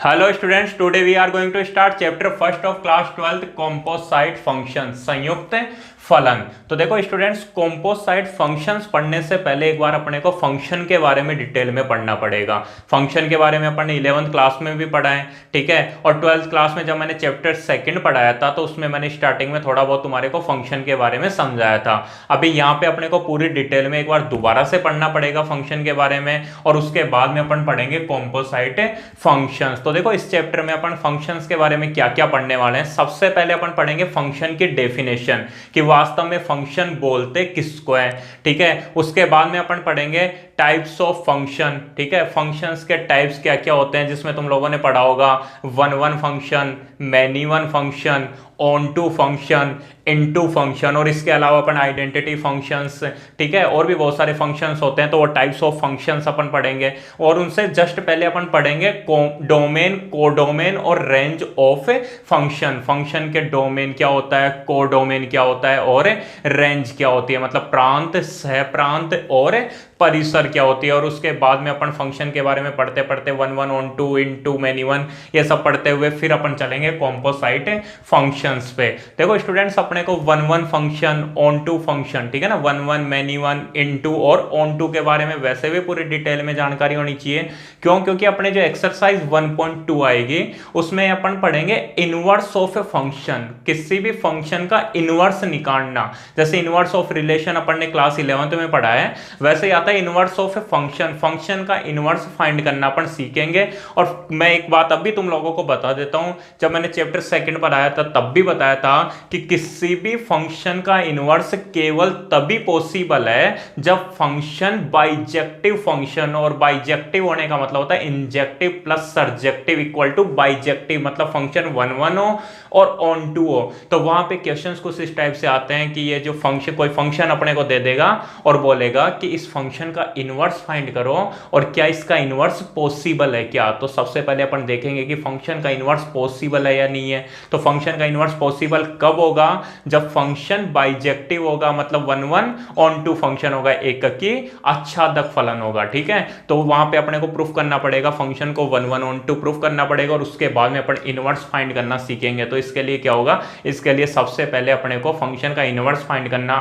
Hello students, today we are going to start chapter first of class 12th composite function, संयुक्त फलन। तो देखो students, कॉम्पोसाइट functions पढ़ने से पहले एक बार अपने को फंक्शन के बारे में डिटेल में पढ़ना पड़ेगा। फंक्शन के बारे में अपन ने 11th क्लास में भी पढ़ा है, ठीक है। और 12th क्लास में जब मैंने चैप्टर सेकंड पढ़ाया था तो उसमें मैंने स्टार्टिंग में थोड़ा बहुत तुम्हारे को फंक्शन के बारे में समझाया था। अभी यहाँ पे अपने को पूरी डिटेल में एक बार दोबारा से पढ़ना पड़ेगा फंक्शन के बारे में, और उसके बाद में अपन पढ़ेंगे कॉम्पोसाइट फंक्शंस। तो देखो इस चैप्टर में अपन फंक्शंस के बारे में क्या क्या पढ़ने वाले हैं। सबसे पहले अपन पढ़ेंगे फंक्शन की डेफिनेशन, कि वास्तव में फंक्शन बोलते किसको है, ठीक है। उसके बाद में अपन पढ़ेंगे टाइप्स ऑफ फंक्शन, ठीक है। फंक्शंस के टाइप्स क्या क्या होते हैं, जिसमें तुम लोगों ने पढ़ा होगा one one function, many one function, onto function, into function, और इसके अलावा अपन आइडेंटिटी फंक्शंस, ठीक है, और भी बहुत सारे फंक्शंस होते हैं। तो वो टाइप्स ऑफ फंक्शंस अपन पढ़ेंगे, और उनसे जस्ट पहले अपन पढ़ेंगे डोमेन, कोडोमेन और रेंज ऑफ फंक्शन। फंक्शन के डोमेन क्या होता है, कोडोमेन क्या होता है, और रेंज क्या होती है, मतलब प्रांत, सह प्रांत और परिसर क्या होती है। और उसके बाद में अपन फंक्शन के बारे में पढ़ते पढ़ते one one, onto, into, many one, ये सब पढ़ते हुए फिर अपन चलेंगे कॉम्पोसाइट फंक्शंस पे। देखो स्टूडेंट्स, अपने को one one function, onto function, ठीक है ना, one one, many one, into और ऑन टू के बारे में वैसे भी पूरी डिटेल में जानकारी होनी चाहिए। क्यों? क्योंकि अपने जो एक्सरसाइज 1.2 आएगी उसमें अपन पढ़ेंगे इनवर्स ऑफ ए फंक्शन, किसी भी फंक्शन का इनवर्स निकालना। जैसे इनवर्स ऑफ रिलेशन अपन ने क्लास 11th में पढ़ा है, वैसे ही आता है inverse of a function. Function का इनवर्स फाइंड करना अपन सीखेंगे। और मैं एक बात अभी तुम लोगों को बता देता हूं, जब मैंने चैप्टर सेकंड पढ़ाया था तब भी बताया था कि किसी भी फंक्शन का इनवर्स केवल तभी पॉसिबल है जब फंक्शन बाइजेक्टिव फंक्शन, और बाइजेक्टिव होने का मतलब होता है injective plus surjective equal to bijective, मतलब फंक्शन वन वन हो और ऑन टू हो। तो वहां पे क्वेश्चंस कुछ इस टाइप से आते हैं कि ये जो फंक्शन, कोई फंक्शन अपने को दे देगा और बोलेगा कि इस फंक्शन का इनवर्स फाइंड करो और क्या इसका इनवर्स पॉसिबल है क्या। तो सबसे पहले अपन देखेंगे कि फंक्शन का इनवर्स पॉसिबल है या नहीं है। तो फंक्शन का इनवर्स पॉसिबल कब होगा? जब फंक्शन बाइजेक्टिव होगा, मतलब one one onto function होगा, एक की आच्छादक फलन होगा, ठीक है। तो वहां पे अपने को प्रूफ करना पड़ेगा, फंक्शन को one one onto proof करना पड़ेगा, और उसके बाद में अपन इनवर्स फाइंड करना सीखेंगे। तो इसके लिए क्या होगा, इसके लिए सबसे पहले अपने को फंक्शन का इनवर्स फाइंड करना,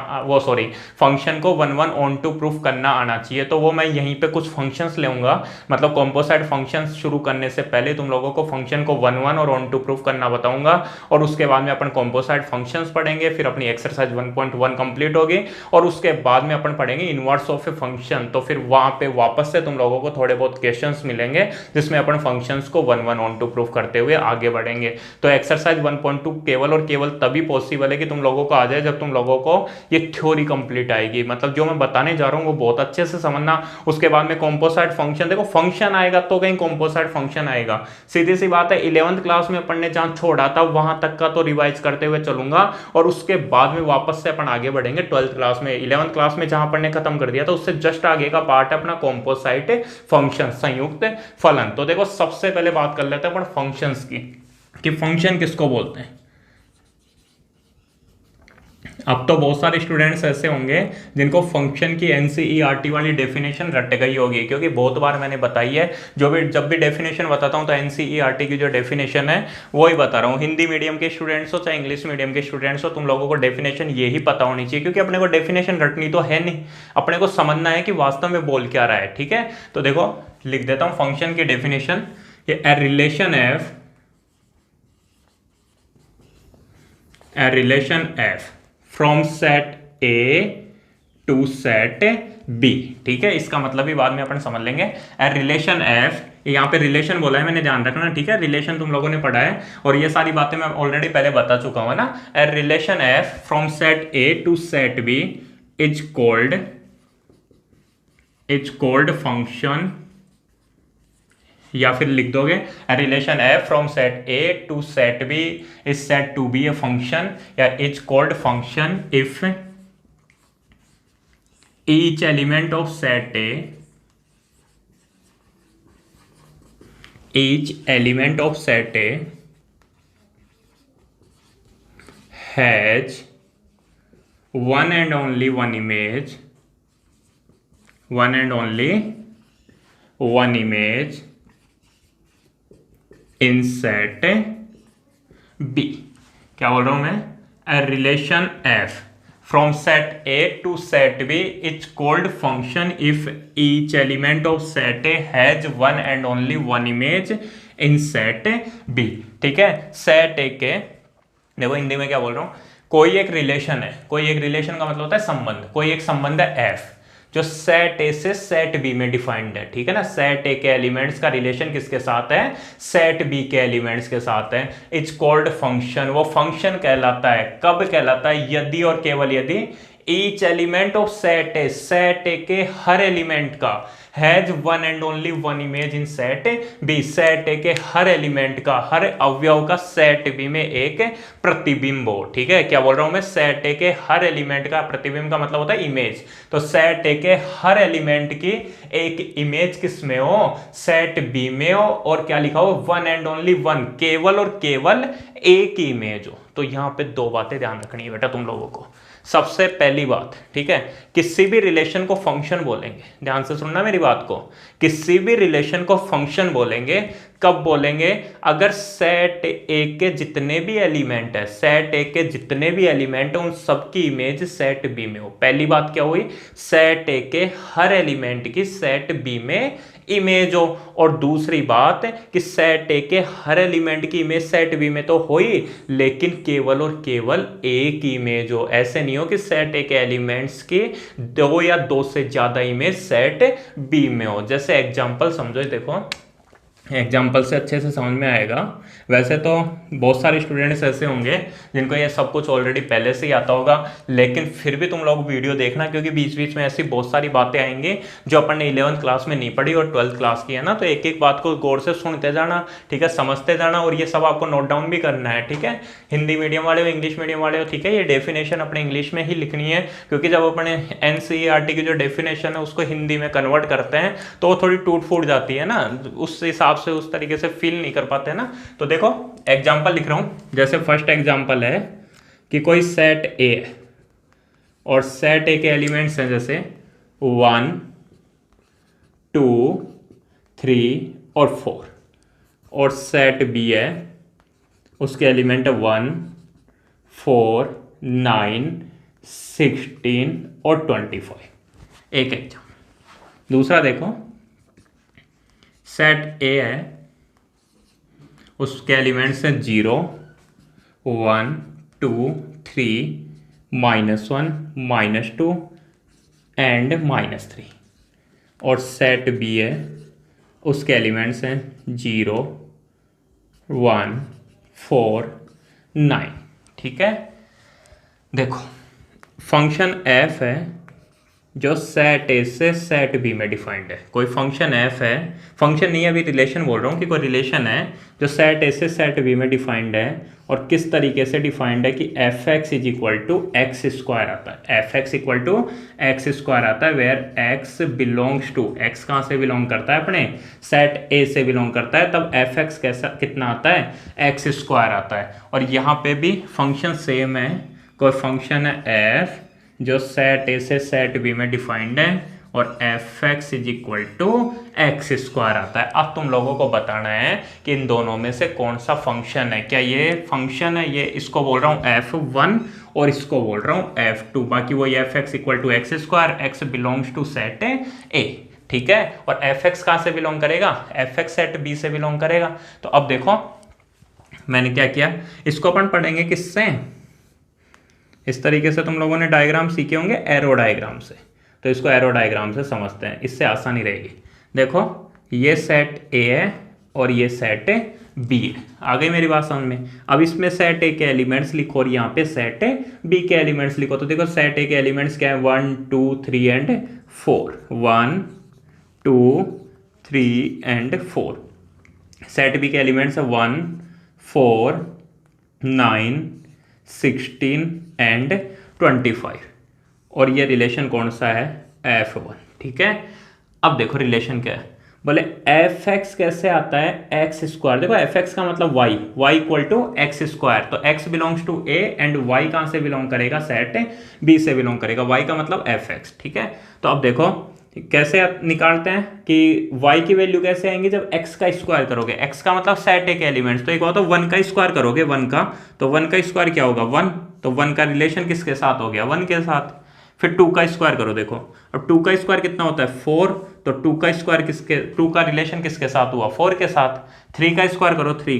फंक्शन को one one onto proof करना आना चाहिए। तो वो मैं यहीं पे कुछ फंक्शंस लेऊंगा, मतलब कॉम्पोसाइट फंक्शंस शुरू करने से पहले तुम लोगों को फंक्शन को वन वन और ऑन टू प्रूफ करना बताऊंगा, और उसके बाद में अपन कॉम्पोसाइट फंक्शंस पढ़ेंगे। फिर अपनी एक्सरसाइज 1.1 कंप्लीट होगी, और उसके बाद में अपन पढ़ेंगे इनवर्स ऑफ ए फंक्शन। तो फिर वहां पे वापस से तुम लोगों को थोड़े बहुत क्वेश्चंस मिलेंगे जिसमें अपन फंक्शंस को one one onto proof करते हुए आगे बढ़ेंगे। तो एक्सरसाइज 1.2 केवल और केवल तभी पॉसिबल है कि तुम लोगों को आ जाए जब तुम लोगों को ये थ्योरी कंप्लीट आएगी, मतलब जो मैं बताने जा रहा हूँ वो बहुत अच्छे से समझना। उसके बाद में कॉम्पोसाइट फंक्शन, देखो फंक्शन आएगा तो कहीं कॉम्पोसाइट फंक्शन आएगा, सीधी सी बात है। 11th क्लास में अपन ने जहां छोड़ा था वहां तक का तो रिवाइज करते हुए चलूंगा, और उसके बाद में वापस से अपन आगे बढ़ेंगे 12th क्लास में। 11th क्लास में जहां अपन ने खत्म कर दिया था उससे जस्ट आगे का पार्ट है अपना कॉम्पोसाइट फंक्शन, संयुक्त फलन। तो देखो सबसे पहले बात कर लेते हैं अपन फंक्शंस की, कि फंक्शन किसको बोलते हैं। अब तो बहुत सारे स्टूडेंट्स ऐसे होंगे जिनको फंक्शन की एनसीईआरटी वाली डेफिनेशन रट गई होगी, क्योंकि बहुत बार मैंने बताई है। जब भी डेफिनेशन बताता हूं तो एनसीईआरटी की जो डेफिनेशन है वो ही बता रहा हूं। हिंदी मीडियम के स्टूडेंट्स हो चाहे इंग्लिश मीडियम के स्टूडेंट्स हो, तुम लोगों को डेफिनेशन यही पता होनी चाहिए, क्योंकि अपने को डेफिनेशन रटनी तो है नहीं, अपने को समझना है कि वास्तव में बोल क्या रहा है, ठीक है। तो देखो लिख देता हूं फंक्शन की definition, a relation F from set A to set B, ठीक है। इसका मतलब भी बाद में अपन समझ लेंगे। ए रिलेशन एफ, यहाँ पे रिलेशन बोला है मैंने, ध्यान रखना, ठीक है। रिलेशन तुम लोगों ने पढ़ा है और ये सारी बातें मैं ऑलरेडी पहले बता चुका हूं ना। A relation F from set A to set B is called function, या फिर लिख दोगे relation F from set A to set B is set to be a function, या is called function if each element of set A has one and only one image in set B. क्या बोल रहा हूं मैं? a relation f from set A to set B is called function if each element of set A has one and only one image in set B। ठीक है, set A के, देखो हिंदी में क्या बोल रहा हूं, कोई एक रिलेशन है, कोई एक रिलेशन का मतलब होता है संबंध, कोई एक संबंध है f जो सेट ए से सेट बी में डिफाइंड है। ठीक है ना, सेट ए के एलिमेंट्स का रिलेशन किसके साथ है? सेट बी के एलिमेंट्स के साथ है। इट्स कॉल्ड फंक्शन, वो फंक्शन कहलाता है। कब कहलाता है? यदि और केवल यदि each element of set A, set A के हर एलिमेंट का has one and only one image in set B, set A के हर एलिमेंट का, हर अवयव का सेट बी में एक प्रतिबिंब हो। ठीक है, क्या बोल रहा हूं मैं? सेट ए के हर एलिमेंट का प्रतिबिंब का मतलब होता है इमेज। तो सेट ए के हर एलिमेंट की एक इमेज किस में हो? सेट बी में हो। और क्या लिखा हो? वन एंड ओनली वन, केवल और केवल एक ही इमेज हो। तो यहां पे दो बातें ध्यान रखनी है बेटा तुम लोगों को। सबसे पहली बात, ठीक है, किसी भी रिलेशन को फंक्शन बोलेंगे, ध्यान से सुनना मेरी बात को, किसी भी रिलेशन को फंक्शन बोलेंगे कब बोलेंगे? अगर सेट ए के जितने भी एलिमेंट है, सेट ए के जितने भी एलिमेंट है उन सबकी इमेज सेट बी में हो। पहली बात क्या हुई? सेट ए के हर एलिमेंट की सेट बी में इमेज हो। और दूसरी बात कि सेट ए के हर एलिमेंट की इमेज सेट बी में तो हो ही, लेकिन केवल और केवल एक इमेज हो। ऐसे नहीं हो कि सेट ए के एलिमेंट्स की दो या दो से ज्यादा इमेज सेट बी में हो। जैसे एग्जांपल समझो, देखो एग्जाम्पल से अच्छे से समझ में आएगा। वैसे तो बहुत सारे स्टूडेंट्स ऐसे होंगे जिनको ये सब कुछ ऑलरेडी पहले से ही आता होगा, लेकिन फिर भी तुम लोग वीडियो देखना, क्योंकि बीच बीच में ऐसी बहुत सारी बातें आएंगी जो अपन ने 11th क्लास में नहीं पढ़ी और 12th क्लास की है ना। तो एक एक बात को गौर से सुनते जाना, ठीक है, समझते जाना, और ये सब आपको नोट डाउन भी करना है। ठीक है, हिंदी मीडियम वाले हो, इंग्लिश मीडियम वाले हो, ठीक है, ये डेफिनेशन अपने इंग्लिश में ही लिखनी है, क्योंकि जब अपने NCERT की जो डेफिनेशन है उसको हिंदी में कन्वर्ट करते हैं तो वो थोड़ी टूट फूट जाती है ना, उस हिसाब से उस तरीके से फील नहीं कर पाते ना। तो देखो एग्जांपल लिख रहा हूं। जैसे फर्स्ट एग्जांपल है कि कोई सेट ए है और सेट ए के एलिमेंट्स हैं जैसे 1 2 3 और 4, और सेट बी है, उसके एलिमेंट है 1 4 9 16 और 25। एक एग्जांपल। दूसरा देखो, सेट ए है, उसके एलिमेंट्स हैं 0 1 2 3 -1 -2 एंड -3, और सेट बी है, उसके एलिमेंट्स हैं 0 1 4 9। ठीक है, देखो फंक्शन एफ है जो सेट ए से सेट बी में डिफाइंड है। कोई फंक्शन एफ है, फंक्शन नहीं है, अभी रिलेशन बोल रहा हूँ कि कोई रिलेशन है जो सेट ए से सेट बी में डिफाइंड है। और किस तरीके से डिफाइंड है कि F X is equal to x square आता है, F X equal to x square आता है, where X belongs to, X कहाँ से बिलोंग करता है? अपने सेट ए से बिलोंग करता है, तब एफ एक्स कैसा कितना आता है? एक्स स्क्वायर आता है। और यहाँ पे भी फंक्शन सेम है, कोई फंक्शन है एफ जो सेट ए से सेट बी में डिफाइंड है, और F X is equal to x square आता है। अब तुम लोगों को बताना है कि इन दोनों में से कौन सा फंक्शन है। क्या ये फंक्शन है? ये इसको बोल रहा हूँ F1 और इसको बोल रहा हूँ F2। बाकी वही F X equal to x square, X belongs to set A. ठीक है, और एफ एक्स कहाँ से बिलोंग करेगा? एफ एक्स सेट बी से बिलोंग करेगा। तो अब देखो मैंने क्या किया, इसको अपन पढ़ेंगे किससे? इस तरीके से तुम लोगों ने डायग्राम सीखे होंगे, एरो डायग्राम से। तो इसको एरो डायग्राम से समझते हैं, इससे आसानी रहेगी। देखो ये सेट ए है और ये सेट बी है। आ गई मेरी बात समझ में? अब इसमें सेट ए के एलिमेंट्स लिखो और यहाँ पे सेट बी के एलिमेंट्स लिखो। तो देखो सेट ए के एलिमेंट्स क्या है? 1 2 3 एंड 4, 1 2 3 एंड 4। सेट बी के एलिमेंट्स है 1 4 9 16 एंड 25, और ये रिलेशन कौन सा है? F1। ठीक है, अब देखो रिलेशन क्या है, बोले एफ एक्स कैसे आता है? X square. देखो एफ एक्स का मतलब y, y equal to x square, तो x belongs to A and y कहाँ से बिलोंग करेगा? सेट बी से बिलोंग करेगा, वाई का मतलब एफ एक्स। ठीक है, तो अब देखो कैसे आप निकालते हैं कि y की वैल्यू कैसे आएंगी, जब x का स्क्वायर करोगे, x का मतलब सेट ए के एलिमेंट्स, तो एक बात तो 1 का स्क्वायर करोगे 1 का, तो 1 का स्क्वायर क्या होगा 1, तो 1 का रिलेशन किसके साथ हो गया 1 के साथ। फिर 2 का स्क्वायर करो, देखो अब 2 का स्क्वायर कितना होता है 4, तो 2 का स्क्वायर किसके, 2 का रिलेशन किसके साथ हुआ 4 के साथ। 3 का स्क्वायर करो, 3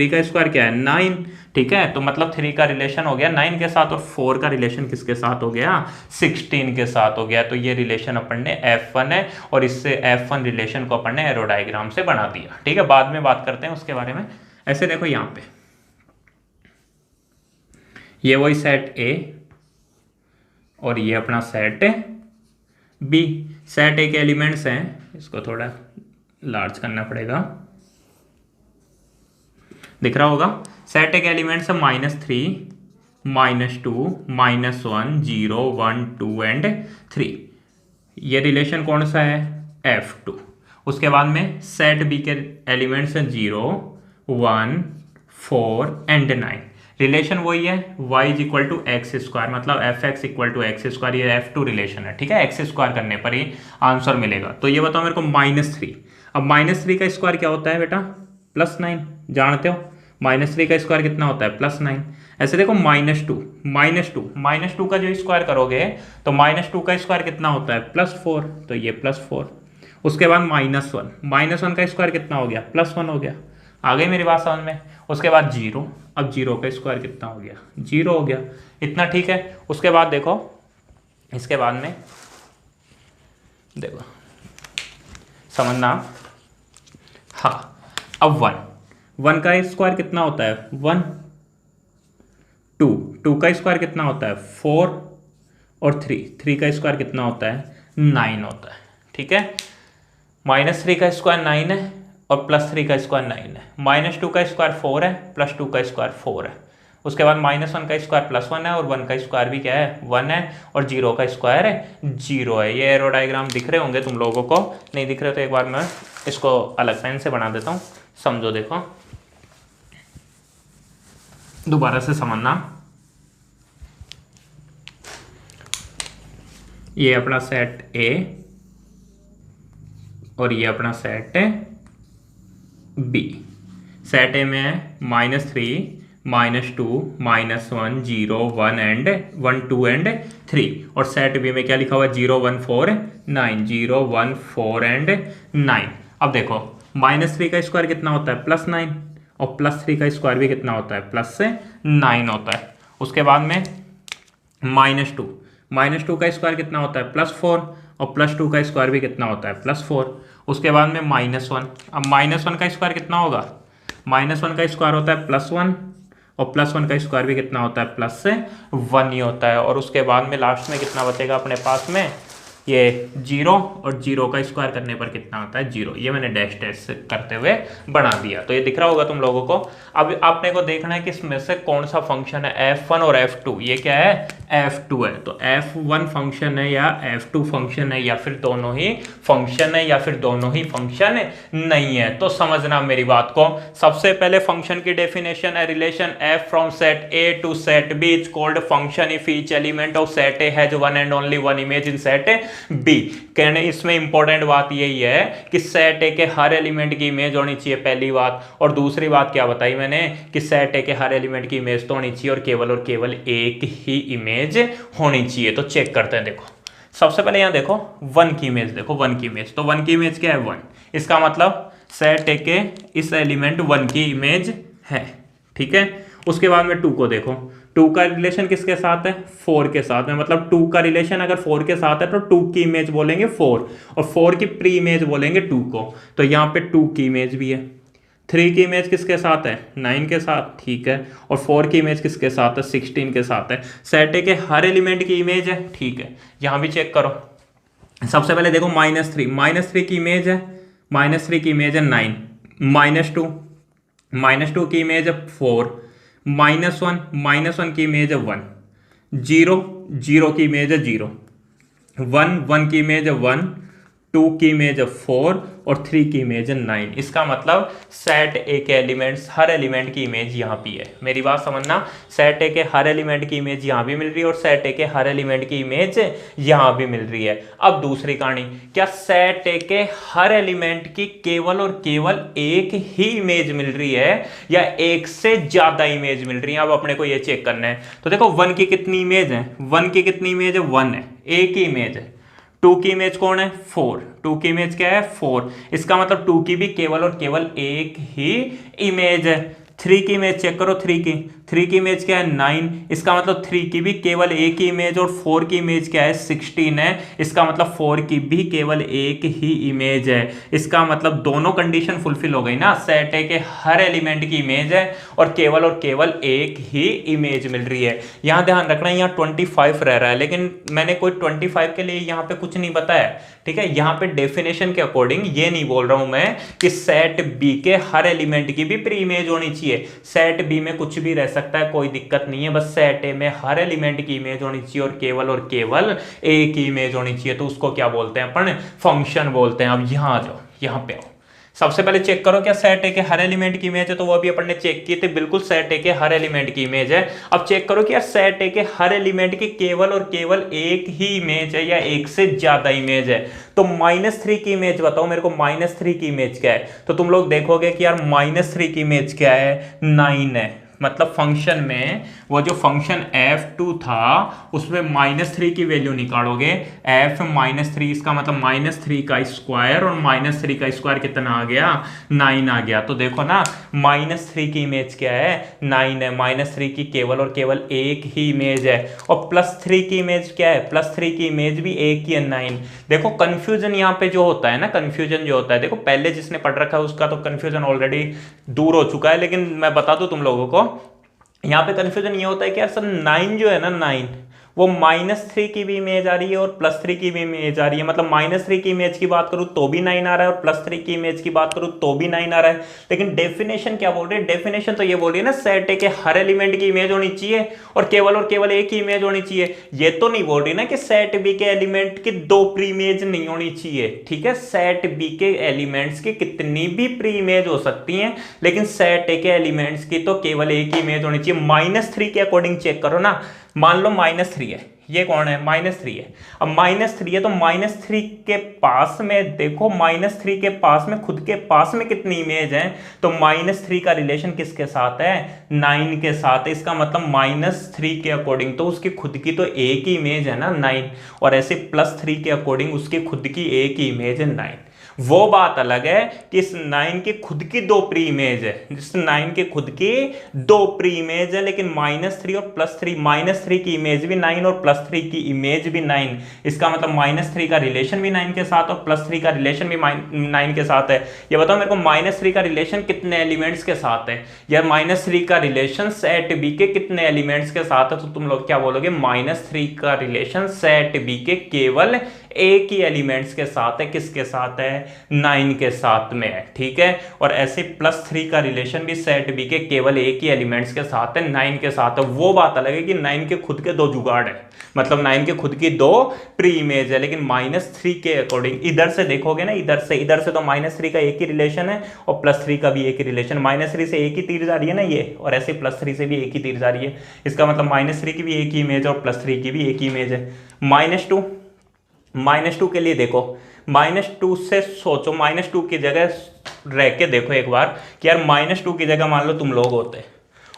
का स्क्वायर क्या है 9, ठीक है, तो मतलब 3 का रिलेशन हो गया 9 के साथ, और 4 का रिलेशन किसके साथ हो गया 16 के साथ हो गया। तो ये रिलेशन अपन ने F1 है, और इससे F1 रिलेशन को अपन ने एरो डायग्राम से बना दिया, ठीक है, बाद में बात करते हैं उसके बारे में। ऐसे देखो यहाँ पे ये वही सेट A और ये अपना सेट B, सेट A के एलिमेंट्स हैं, इसको थोड़ा लार्ज करना पड़ेगा, दिख रहा होगा। सेट A के एलिमेंट्स है -3, -2, -1, 0, 1, 2 एंड 3। ये रिलेशन कौन सा है F2। उसके बाद में सेट B के एलिमेंट्स हैं 0, 1, 4 एंड 9। रिलेशन वही है y is equal to x square, मतलब fx equal to x square, ये F2 रिलेशन है, ठीक है, एक्स स्क्वायर करने पर ही आंसर मिलेगा। तो ये बताओ मेरे को -3, अब -3 का स्क्वायर क्या होता है बेटा +9, जानते हो -3 का स्क्वायर कितना होता है +9। ऐसे देखो -2 का जो स्क्वायर करोगे तो -2 का स्क्वायर कितना होता है +4, तो ये +4। उसके बाद -1 का स्क्वायर कितना हो गया +1 हो गया, आ गई मेरी बात समझ में। उसके बाद 0, अब 0 का स्क्वायर कितना हो गया 0 हो गया, इतना ठीक है। उसके बाद देखो, इसके बाद में देखो समझना, हाँ अब 1 का स्क्वायर कितना होता है 1, 2 का स्क्वायर कितना होता है 4, और 3 का स्क्वायर कितना होता है 9 होता है, ठीक है। -3 का स्क्वायर 9 है और +3 का स्क्वायर 9 है, -2 का स्क्वायर 4 है, +2 का स्क्वायर 4 है। उसके बाद -1 का स्क्वायर +1 है, और 1 का स्क्वायर भी क्या है 1 है, और 0 का स्क्वायर है 0 है। ये एरो डायग्राम दिख रहे होंगे तुम लोगों को, नहीं दिख रहे तो एक बार मैं इसको अलग पेन से बना देता हूँ, समझो, देखो दोबारा से समझना। ये अपना सेट A और ये अपना सेट B। सेट A में है -3, -2, -1, 0, 1 एंड 1, 2 एंड 3, और सेट B में क्या लिखा हुआ है 0, 1, 4, 9, 0, 1, 4 एंड 9। अब देखो -3 का स्क्वायर कितना होता है +9, और +3 का स्क्वायर भी कितना होता है +9 होता है। उसके बाद में -2 का स्क्वायर कितना होता है +4, और +2 का स्क्वायर भी कितना होता है +4। उसके बाद में -1, अब -1 का स्क्वायर कितना होगा, -1 का स्क्वायर होता है +1, और +1 का स्क्वायर भी कितना होता है +1 ही होता है। और उसके बाद में लास्ट में कितना बचेगा अपने पास में ये 0, और 0 का स्क्वायर करने पर कितना आता है 0। ये मैंने डैश करते हुए बना दिया, तो ये दिख रहा होगा तुम लोगों को। अब आपने को देखना है कि इसमें से कौन सा फंक्शन है F1 और F2। ये क्या है F2 है, तो F1 फंक्शन है या F2 फंक्शन है, या फिर दोनों ही फंक्शन है, या फिर दोनों ही फंक्शन नहीं है। तो समझना मेरी बात को, सबसे पहले फंक्शन की डेफिनेशन है relation F from set A to set B is called function if each element of set A has one and only one image in set B। कहने इसमें इंपॉर्टेंट बात यही है कि सेट A के हर एलिमेंट की इमेज होनी चाहिए, पहली बात। और दूसरी बात क्या बताई मैंने कि सेट A के हर एलिमेंट की इमेज तो होनी चाहिए, और केवल एक ही इमेज होनी चाहिए। तो चेक करते हैं, देखो सबसे पहले यहां देखो 1 की इमेज, देखो 1 की इमेज, तो 1 की इमेज क्या है 1, इसका मतलब सेट A के इस एलिमेंट 1 की इमेज है, ठीक है। उसके बाद में 2 को देखो, 2 का रिलेशन किसके साथ है 4 के साथ में, मतलब 2 का रिलेशन अगर 4 के साथ है तो 2 की इमेज बोलेंगे 4, और 4 की प्री इमेज बोलेंगे 2 को। तो यहाँ पे 2 की इमेज भी है। 3 की इमेज किसके साथ है 9 के साथ, ठीक है, और 4 की इमेज किसके साथ है 16 के साथ है। सेट A के हर एलिमेंट की इमेज है, ठीक है, यहाँ भी चेक करो। सबसे पहले देखो -3 की इमेज है, -3 की इमेज है 9, -2 की इमेज है 4, -1 की इमेज है 1, 0 की इमेज है 0, 1 की इमेज है 1, 2 की इमेज है 4 और 3 की इमेज है 9। इसका मतलब सेट ए के एलिमेंट्स, हर एलिमेंट की इमेज यहाँ पे है। मेरी बात समझना, सेट ए के हर एलिमेंट की इमेज यहाँ भी मिल रही है और सेट ए के हर एलिमेंट की इमेज यहाँ भी मिल रही है। अब दूसरी कहानी, क्या सेट ए के हर एलिमेंट की केवल और केवल एक ही इमेज मिल रही है या एक से ज्यादा इमेज मिल रही है? अब अपने को ये चेक करना है। तो देखो 1 की कितनी इमेज है, 1 की कितनी इमेज है, 1 है, एक ही इमेज है। 2 की इमेज कौन है, 4, 2 की इमेज क्या है, 4। इसका मतलब 2 की भी केवल और केवल एक ही इमेज है। 3 की इमेज चेक करो, 3 की इमेज क्या है, 9। इसका मतलब 3 की भी केवल एक ही इमेज और 4 की इमेज क्या है, 16 है। इसका मतलब 4 की भी केवल एक ही इमेज है। इसका मतलब दोनों कंडीशन फुलफिल हो गई ना, सेट ए के हर एलिमेंट की इमेज है और केवल एक ही इमेज मिल रही है। यहां ध्यान रखना, यहाँ 25 रह रहा है, लेकिन मैंने कोई 25 के लिए यहाँ पे कुछ नहीं बताया, ठीक है। यहाँ पे डेफिनेशन के अकॉर्डिंग ये नहीं बोल रहा हूं मैं कि सेट बी के हर एलिमेंट की भी प्री इमेज होनी चाहिए। सेट बी में कुछ भी रह सकता है, कोई दिक्कत नहीं है, बस सेट ए में हर एलिमेंट की इमेज होनी चाहिए और केवल एक ही इमेज होनी चाहिए। तो उसको क्या बोलते हैं अपन, फंक्शन बोलते हैं। अब यहां आ जाओ, यहां पे आओ। सबसे पहले चेक करो क्या सेट ए के हर एलिमेंट की इमेज है, तो वो अभी अपन ने चेक किए थे, बिल्कुल सेट ए के हर एलिमेंट की इमेज है। अब चेक करो कि यार सेट ए के हर एलिमेंट की केवल और केवल एक ही इमेज है या एक से ज्यादा इमेज है। तो -3 की इमेज बताओ मेरे को, -3 की इमेज क्या है? तो तुम लोग देखोगे कि यार -3 की इमेज क्या है, 9 है। मतलब फंक्शन में वो जो फंक्शन f2 था उसमें -3 की वैल्यू निकालोगे, f -3, इसका मतलब -3 का स्क्वायर और -3 का स्क्वायर कितना आ गया, 9 आ गया। तो देखो ना, -3 की इमेज क्या है, 9 है। -3 की केवल और केवल एक ही इमेज है। और +3 की इमेज क्या है, +3 की इमेज भी एक ही है, 9। देखो कंफ्यूजन यहाँ पे जो होता है ना, कंफ्यूजन जो होता है, देखो पहले जिसने पढ़ रखा है उसका तो कंफ्यूजन ऑलरेडी दूर हो चुका है, लेकिन मैं बता दूं तुम लोगों को, यहाँ पे कंफ्यूजन ये होता है कि यार सर 9 जो है ना, 9 वो -3 की भी इमेज आ रही है और +3 की भी इमेज आ रही है। मतलब -3 की इमेज की बात करूं तो भी 9 आ रहा है और +3 की इमेज की बात करूं तो भी 9 आ रहा है। लेकिन डेफिनेशन क्या बोल रही है, डेफिनेशन तो ये बोल रही है ना, सेट ए के हर एलिमेंट की इमेज होनी चाहिए और केवल एक ही इमेज होनी चाहिए। ये तो नहीं बोल रही ना कि सेट बी के एलिमेंट की 2 प्री इमेज नहीं होनी चाहिए, ठीक है। सेट बी के एलिमेंट्स की कितनी भी प्री इमेज हो सकती हैं, लेकिन सेट ए के एलिमेंट्स की तो केवल एक ही इमेज होनी चाहिए। -3 के अकॉर्डिंग चेक करो ना, मान लो -3 है, ये कौन है, -3 है। अब -3 है तो -3 के पास में देखो, -3 के पास में, खुद के पास में कितनी इमेज है, तो -3 का रिलेशन किसके साथ है, 9 के साथ है। इसका मतलब -3 के अकॉर्डिंग तो उसकी खुद की तो एक ही इमेज है ना, 9, और ऐसे +3 के अकॉर्डिंग उसकी खुद की एक ही इमेज है, 9। वो बात अलग है कि इस 9 की खुद की 2 प्री इमेज है, जिस 9 की खुद की 2 प्री इमेज है, लेकिन -3 और +3, -3 की इमेज भी 9 और +3 की इमेज भी 9। इसका मतलब -3 का रिलेशन भी 9 के साथ और +3 का रिलेशन भी 9 के साथ है। ये बताओ मेरे को, -3 का रिलेशन कितने एलिमेंट्स के साथ है, या -3 का रिलेशन सेट बी के कितने एलिमेंट्स के साथ है? तो तुम लोग क्या बोलोगे, -3 का रिलेशन सेट बी के केवल एक ही एलिमेंट्स के साथ है। किसके साथ है, 9 के साथ में है, ठीक है। और ऐसे +3 का रिलेशन भी सेट बी के केवल एक ही एलिमेंट्स के साथ है, 9 के साथ है। वो बात अलग है कि 9 के खुद के 2 जुगाड़ है, मतलब 9 के खुद की 2 प्री इमेज है। लेकिन -3 के अकॉर्डिंग इधर से देखोगे ना, इधर से तो -3 का एक ही रिलेशन है और +3 का भी एक ही रिलेशन। -3 से एक ही तीर जा रही है ना ये, और ऐसे +3 से भी एक ही तीर जा रही है। इसका मतलब -3 की भी एक ही इमेज और +3 की भी एक ही इमेज है। -2 के लिए देखो, -2 से सोचो, -2 की जगह रह के देखो एक बार कि यार -2 की जगह मान लो तुम लोग होते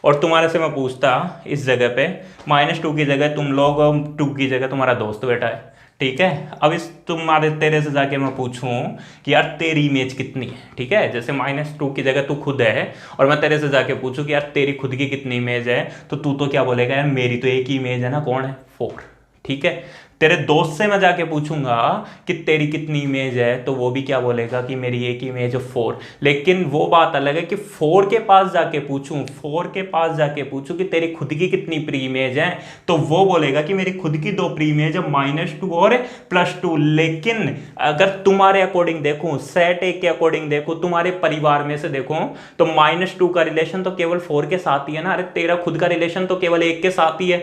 और तुम्हारे से मैं पूछता इस जगह पे, -2 की जगह तुम लोग, 2 की जगह तुम्हारा दोस्त बैठा है, ठीक है। अब इस तुम्हारे तेरे से जाके मैं पूछूं कि यार तेरी इमेज कितनी है, ठीक है। जैसे -2 की जगह तू खुद है और मैं तेरे से जाके पूछूं कि यार तेरी खुद की कितनी इमेज है, तो तू तो क्या बोलेगा, यार मेरी तो एक ही इमेज है ना, कौन है, 4, ठीक है। तेरे दोस्त से मैं जाके पूछूंगा कि तेरी कितनी इमेज है, तो वो भी क्या बोलेगा कि मेरी एक ही इमेज है, 4। लेकिन वो बात अलग है कि 4 के पास जाके पूछूं कि तेरी खुद की कितनी प्री इमेज है, तो वो बोलेगा कि मेरी खुद की 2 प्री इमेज है, -2 और +2। लेकिन अगर तुम्हारे अकॉर्डिंग देखूं, सेट ए के अकॉर्डिंग देखूं, तुम्हारे परिवार में से देखूं, तो -2 का रिलेशन तो केवल 4 के साथ ही है ना। अरे तेरा खुद का रिलेशन तो केवल 1 के साथ ही है,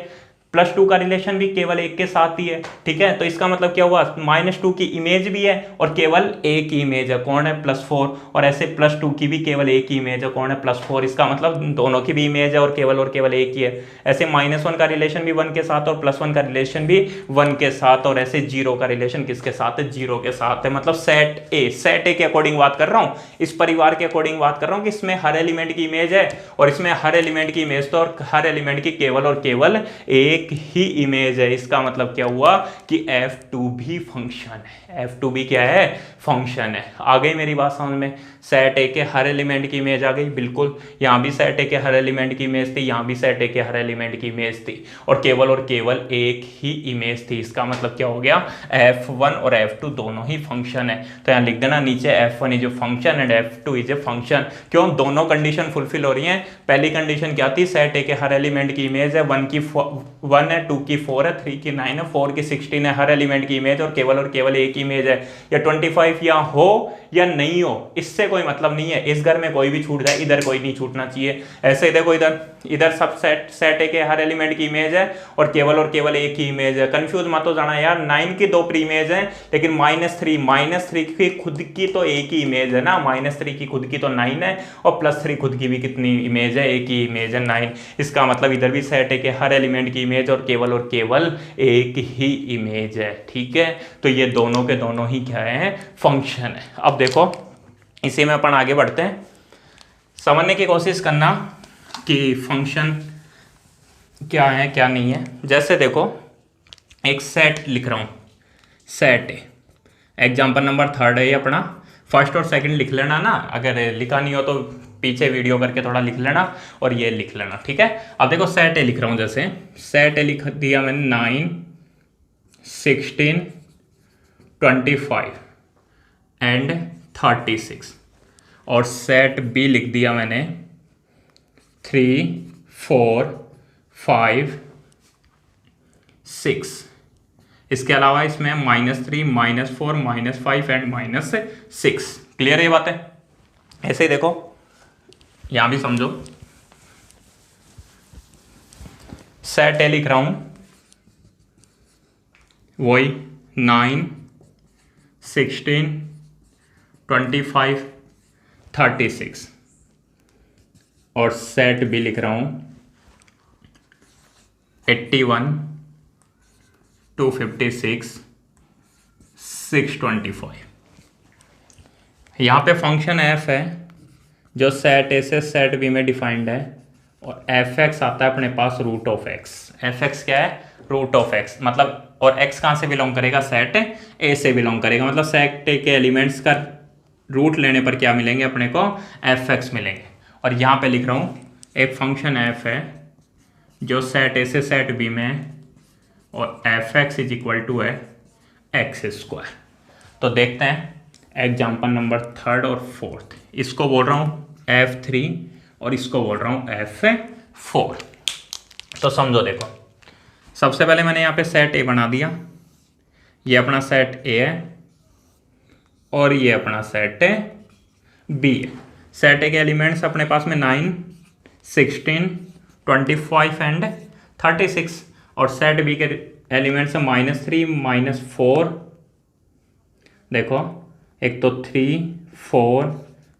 +2 का रिलेशन भी केवल 1 के साथ ही है, ठीक है। तो इसका मतलब क्या हुआ, -2 की इमेज भी है और केवल एक ही इमेज है, कौन है, +4, और ऐसे +2 की भी केवल एक ही इमेज है, कौन है, +4। इसका मतलब दोनों की भी इमेज है और केवल एक ही है। ऐसे -1 का रिलेशन भी 1 के साथ और +1 का रिलेशन भी 1 के साथ, और ऐसे 0 का रिलेशन किसके साथ है, 0 के साथ है। मतलब सेट ए के अकॉर्डिंग बात कर रहा हूं, इस परिवार के अकॉर्डिंग बात कर रहा हूं कि इसमें हर एलिमेंट की इमेज है और इसमें हर एलिमेंट की इमेज तो, और हर एलिमेंट की केवल और केवल एक ही इमेज है। इसका मतलब क्या हुआ कि F2 भी फंक्शन है, F2 भी क्या है, फंक्शन है। आ गई मेरी बात समझ में, सेट ए के हर एलिमेंट की इमेज आ गई, बिल्कुल। यहां भी सेट ए के हर एलिमेंट की इमेज थी, यहां भी सेट ए के हर एलिमेंट की इमेज थी, और केवल एक ही इमेज थी। इसका मतलब क्या हो गया, F1 और F2 दोनों ही फंक्शन है। तो यहां लिख देना नीचे F1 is a function and F2 is a function. क्यों, दोनों कंडीशन फुलफिल हो रही हैं। पहली कंडीशन क्या थी, सेट ए के हर एलिमेंट की इमेज है, 1 है, 2 की 4 है, 3 की 9 है, 4 की 16 है, हर एलिमेंट की इमेज और केवल एक इमेज है। या 25 या हो या नहीं हो, इससे कोई मतलब नहीं है। इस घर में कोई भी छूट जाए, इधर कोई नहीं छूटना चाहिए। ऐसे देखो, इधर सब सेट ए के हर एलिमेंट की इमेज है और केवल एक ही इमेज है। कंफ्यूज मत हो जाना यार, 9 की 2 प्री इमेज है, लेकिन -3 की खुद की तो एक ही इमेज है ना, -3 की खुद की तो 9 है और +3 खुद की भी कितनी इमेज है, एक ही इमेज है, 9। इसका मतलब इधर भी सेट ए के हर एलिमेंट की इमेज और केवल एक ही इमेज है, ठीक है। तो ये दोनों के दोनों ही क्या है, फंक्शन है। अब देखो, इसी में अपन आगे बढ़ते हैं, समझने की कोशिश करना कि फंक्शन क्या है क्या नहीं है। जैसे देखो, एक सेट लिख रहा हूं, सेट है, एग्जाम्पल नंबर 3 है ये अपना। फर्स्ट और सेकंड लिख लेना ना, अगर लिखा नहीं हो तो पीछे वीडियो करके थोड़ा लिख लेना और ये लिख लेना, ठीक है। अब देखो, सेट ए लिख रहा हूं, जैसे सेट ए लिख दिया मैंने 9, 16, 25 एंड 36, और सेट बी लिख दिया मैंने 3, 4, 5, 6। इसके अलावा इसमें -3, -4, -5 एंड -6। क्लियर है ये बात है। ऐसे ही देखो, यहां भी समझो, सेट ए लिख रहा हूं, वही 9, 16, 25, 36, और सेट बी लिख रहा हूं 81, 256, 625। यहाँ पे फंक्शन f है जो सेट ए से सेट बी में डिफाइंड है, और fx आता है अपने पास √x। fx क्या है, √x, मतलब, और x कहाँ से बिलोंग करेगा, सेट ए से बिलोंग करेगा। मतलब सेट ए के एलिमेंट्स का रूट लेने पर क्या मिलेंगे अपने को, fx मिलेंगे। और यहाँ पे लिख रहा हूँ एक फंक्शन f है जो सेट ए से सेट बी में है, और fx इज इक्वल टू है x²। तो देखते हैं एग्जाम्पल नंबर 3 और 4। इसको बोल रहा हूँ F3 और इसको बोल रहा हूँ F4। तो समझो, देखो, सबसे पहले मैंने यहाँ पे सेट ए बना दिया, ये अपना सेट ए है और ये अपना सेट बी है। सेट ए के एलिमेंट्स अपने पास में 9, 16, 25 एंड 36, और सेट बी के एलिमेंट्स -3, -4, देखो, एक तो 3, 4,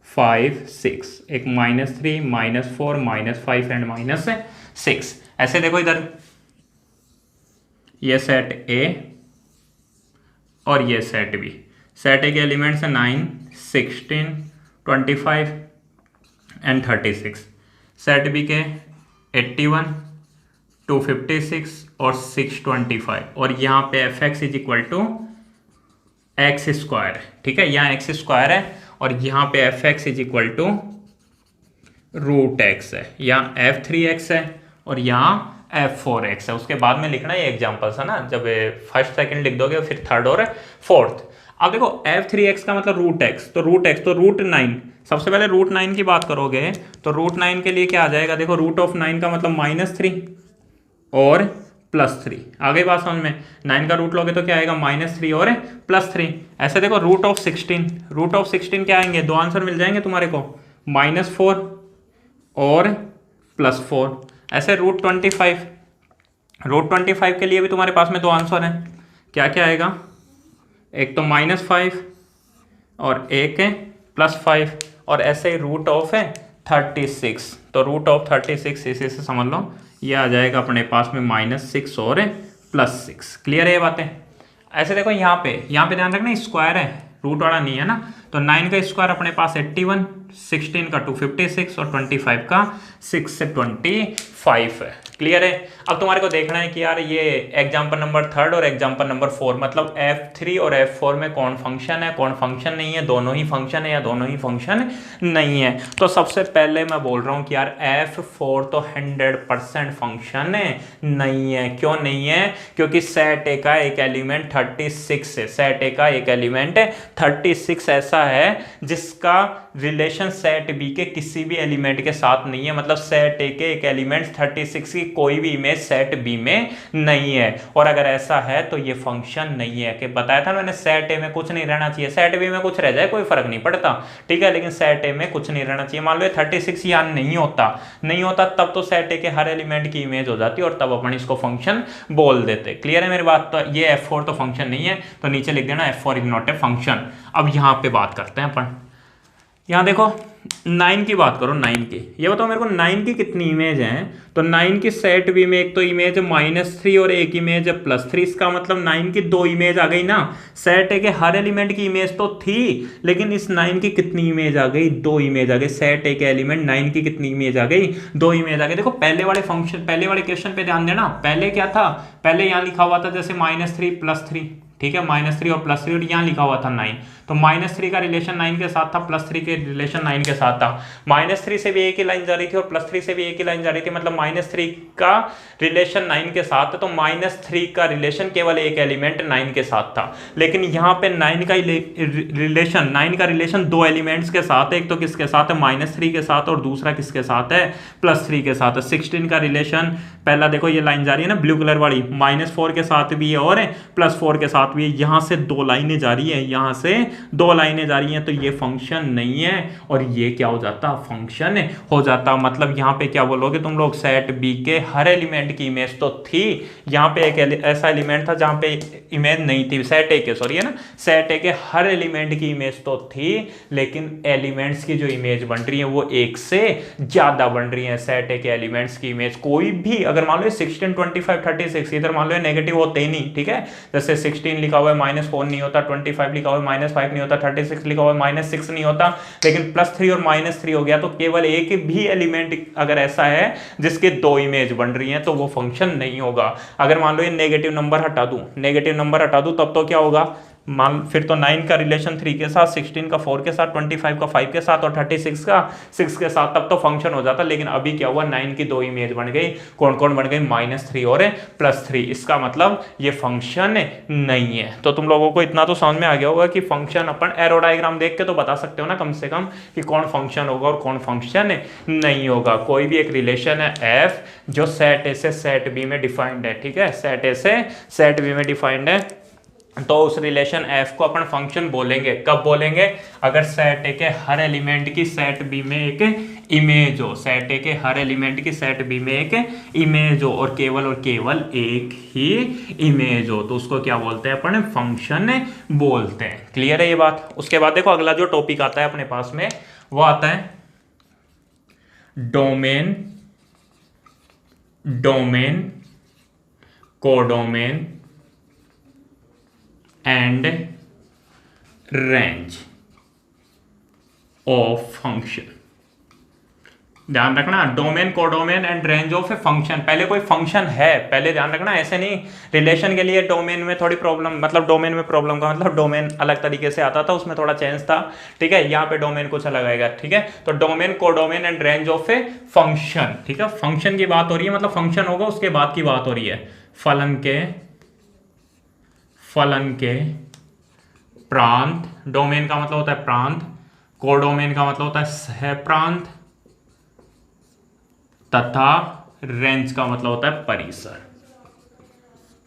5, 6, एक -3, -4, -5 एंड -6। ऐसे देखो, इधर ये सेट ए और ये सेट बी। सेट ए के एलिमेंट्स हैं 9, 16, 25 एंड 36। सेट बी के 81, 256 और 625, और यहाँ पे fx is equal to x², ठीक है। यहाँ x² है और यहाँ पे fx is equal to √x है। यहाँ f3x है और यहाँ f4x है। उसके बाद में लिखना ये एग्जाम्पल्स है ना, जब फर्स्ट सेकंड लिख दोगे फिर थर्ड और फोर्थ। अब देखो, f3x का मतलब √x, तो √x तो √9। सबसे पहले √9 की बात करोगे तो √9 के लिए क्या आ जाएगा, देखो, √9 का मतलब -3 और +3। आगे बात समझ में, 9 का रूट लोगे तो क्या आएगा, -3 और +3। ऐसे देखो, √16 क्या आएंगे, दो आंसर मिल जाएंगे तुम्हारे को, -4 और +4। ऐसे √25 √25 के लिए भी तुम्हारे पास में दो आंसर हैं, क्या क्या आएगा, एक तो -5 और एक है +5, और ऐसे ही √36, तो √36 इसी से समझ लो ये आ जाएगा अपने पास में -6 और +6। क्लियर है ये बातें। ऐसे देखो यहाँ पे ध्यान रखना स्क्वायर है, रूट वाला नहीं है ना, तो 9 का स्क्वायर अपने पास 81, 16 का 256 और 25 का 6 से 25 है। क्लियर है। अब तुम्हारे को देखना है कि यार ये एग्जाम्पल नंबर 3 और एग्जाम्पल नंबर 4 मतलब F3 और F4 में कौन फंक्शन है कौन फंक्शन नहीं है, दोनों ही फंक्शन है या दोनों ही फंक्शन नहीं है। तो सबसे पहले मैं बोल रहा हूँ कि यार F4 तो 100% फंक्शन नहीं है। क्यों नहीं है? क्योंकि सेट ए का एक एलिमेंट 36 है, सेट ए का एक एलिमेंट 36 ऐसा है जिसका रिलेशन सेट बी के किसी भी एलिमेंट के साथ नहीं है। मतलब सेट ए के एक एलिमेंट 36 की कोई भी इमेज सेट बी में नहीं है, और अगर ऐसा है तो ये फंक्शन नहीं है। कि बताया था मैंने सेट ए में कुछ नहीं रहना चाहिए, सेट बी में कुछ रह जाए कोई फर्क नहीं पड़ता, ठीक है, लेकिन सेट ए में कुछ नहीं रहना चाहिए। मान लो 36 यहाँ नहीं होता तब तो सेट ए के हर एलिमेंट की इमेज हो जाती और तब अपन इसको फंक्शन बोल देते। क्लियर है मेरी बात। तो ये F4 तो फंक्शन नहीं है, तो नीचे लिख देना F4 is not a function. अब यहाँ पे बात करते हैं अपन, यहाँ देखो 9 की बात करो, 9 की, ये बताओ मेरे को 9 की कितनी इमेज हैं। तो 9 की सेट बी में एक तो इमेज -3 और एक इमेज +3, इसका मतलब 9 की 2 इमेज आ गई ना। सेट ए के हर एलिमेंट की इमेज तो थी, लेकिन इस 9 की कितनी इमेज आ गई, 2 इमेज आ गई। सेट ए के एलिमेंट 9 की कितनी इमेज आ गई, 2 इमेज आ गई। देखो पहले वाले क्वेश्चन पे ध्यान देना, पहले क्या था, पहले यहाँ लिखा हुआ था जैसे -3 +3, ठीक है, -3 और +3 और यहाँ लिखा हुआ था 9, तो -3 का रिलेशन 9 के साथ था, +3 के रिलेशन 9 के साथ था। -3 से भी एक ही लाइन जा रही थी और +3 से भी एक ही लाइन जा रही थी, मतलब -3 का रिलेशन 9 के साथ है, तो -3 का रिलेशन केवल एक एलिमेंट 9 के साथ था। लेकिन यहाँ पे 9 का रिलेशन 2 एलिमेंट्स के साथ है, एक तो किसके साथ है, -3 के साथ, और दूसरा किसके साथ है, +3 के साथ है। 16 का रिलेशन, पहला देखो ये लाइन जा रही है ना ब्लू कलर वाली, -4 के साथ भी है और +4 के साथ भी है। यहाँ से 2 लाइनें जा रही है, यहाँ से 2 लाइनें जा रही हैं, तो ये फंक्शन नहीं है और ये क्या हो जाता, फंक्शन हो जाता। मतलब यहाँ पे क्या बोलोगे तुम लोग, सेट बी के हर एलिमेंट की इमेज तो थी, यहाँ पे एक ऐसा एलिमेंट था जहाँ पे इमेज नहीं थी, सेट ए के, सॉरी है ना, सेट ए के हर एलिमेंट की इमेज तो थी, लेकिन एलिमेंट्स की जो इमेज बन रही है वो एक से ज्यादा बन रही है। सेट ए के एलिमेंट्स की इमेज कोई भी, अगर मान लो 16, 25, 36, इधर मान लो नेगेटिव होते ही नहीं, ठीक है, जैसे 16 लिखा हुआ है -4 नहीं होता, 25 लिखा हुआ है -5 नहीं होता, 36 लिखा हुआ है -6 नहीं होता, लेकिन +3 और -3 हो गया, तो केवल एक भी एलिमेंट अगर ऐसा है जिसके 2 इमेज बन रही हैं तो वो फंक्शन नहीं होगा। अगर मान लो ये नेगेटिव नंबर हटा दूं तब तो क्या होगा, मान फिर तो 9 का रिलेशन 3 के साथ, 16 का 4 के साथ, 25 का 5 के साथ और 36 का 6 के साथ, तब तो फंक्शन हो जाता। लेकिन अभी क्या हुआ, 9 की 2 इमेज बन गई, कौन कौन बन गई, -3 और +3, इसका मतलब ये फंक्शन नहीं है। तो तुम लोगों को इतना तो समझ में आ गया होगा कि फंक्शन अपन एरो डायग्राम देख के तो बता सकते हो ना कम से कम कि कौन फंक्शन होगा और कौन फंक्शन नहीं होगा। कोई भी एक रिलेशन है एफ जो सेट ए से सेट बी में डिफाइंड है, ठीक है, सेट ए से सेट बी में डिफाइंड है, तो उस रिलेशन एफ को अपन फंक्शन बोलेंगे। कब बोलेंगे, अगर सेट ए के हर एलिमेंट की सेट बी में एक इमेज हो, सेट ए के हर एलिमेंट की सेट बी में एक इमेज हो और केवल एक ही इमेज हो, तो उसको क्या बोलते हैं अपन, फंक्शन बोलते हैं। क्लियर है ये बात। उसके बाद देखो अगला जो टॉपिक आता है अपने पास में वो आता है domain codomain and range of function. ध्यान रखना, domain codomain and range of a function. पहले कोई फंक्शन है, पहले ध्यान रखना, ऐसे नहीं रिलेशन के लिए डोमेन में थोड़ी प्रॉब्लम, मतलब डोमेन में प्रॉब्लम का मतलब डोमेन अलग तरीके से आता था, उसमें थोड़ा चेंज था, ठीक है, यहाँ पे डोमेन कुछ अलग आएगा, ठीक है। तो domain codomain and range of a function, ठीक है, फंक्शन की बात हो रही है, मतलब फंक्शन होगा उसके बाद की बात हो रही है। फलन के प्रांत, डोमेन का मतलब होता है प्रांत, कोडोमेन का मतलब होता है सह प्रांत, तथा रेंज का मतलब होता है परिसर।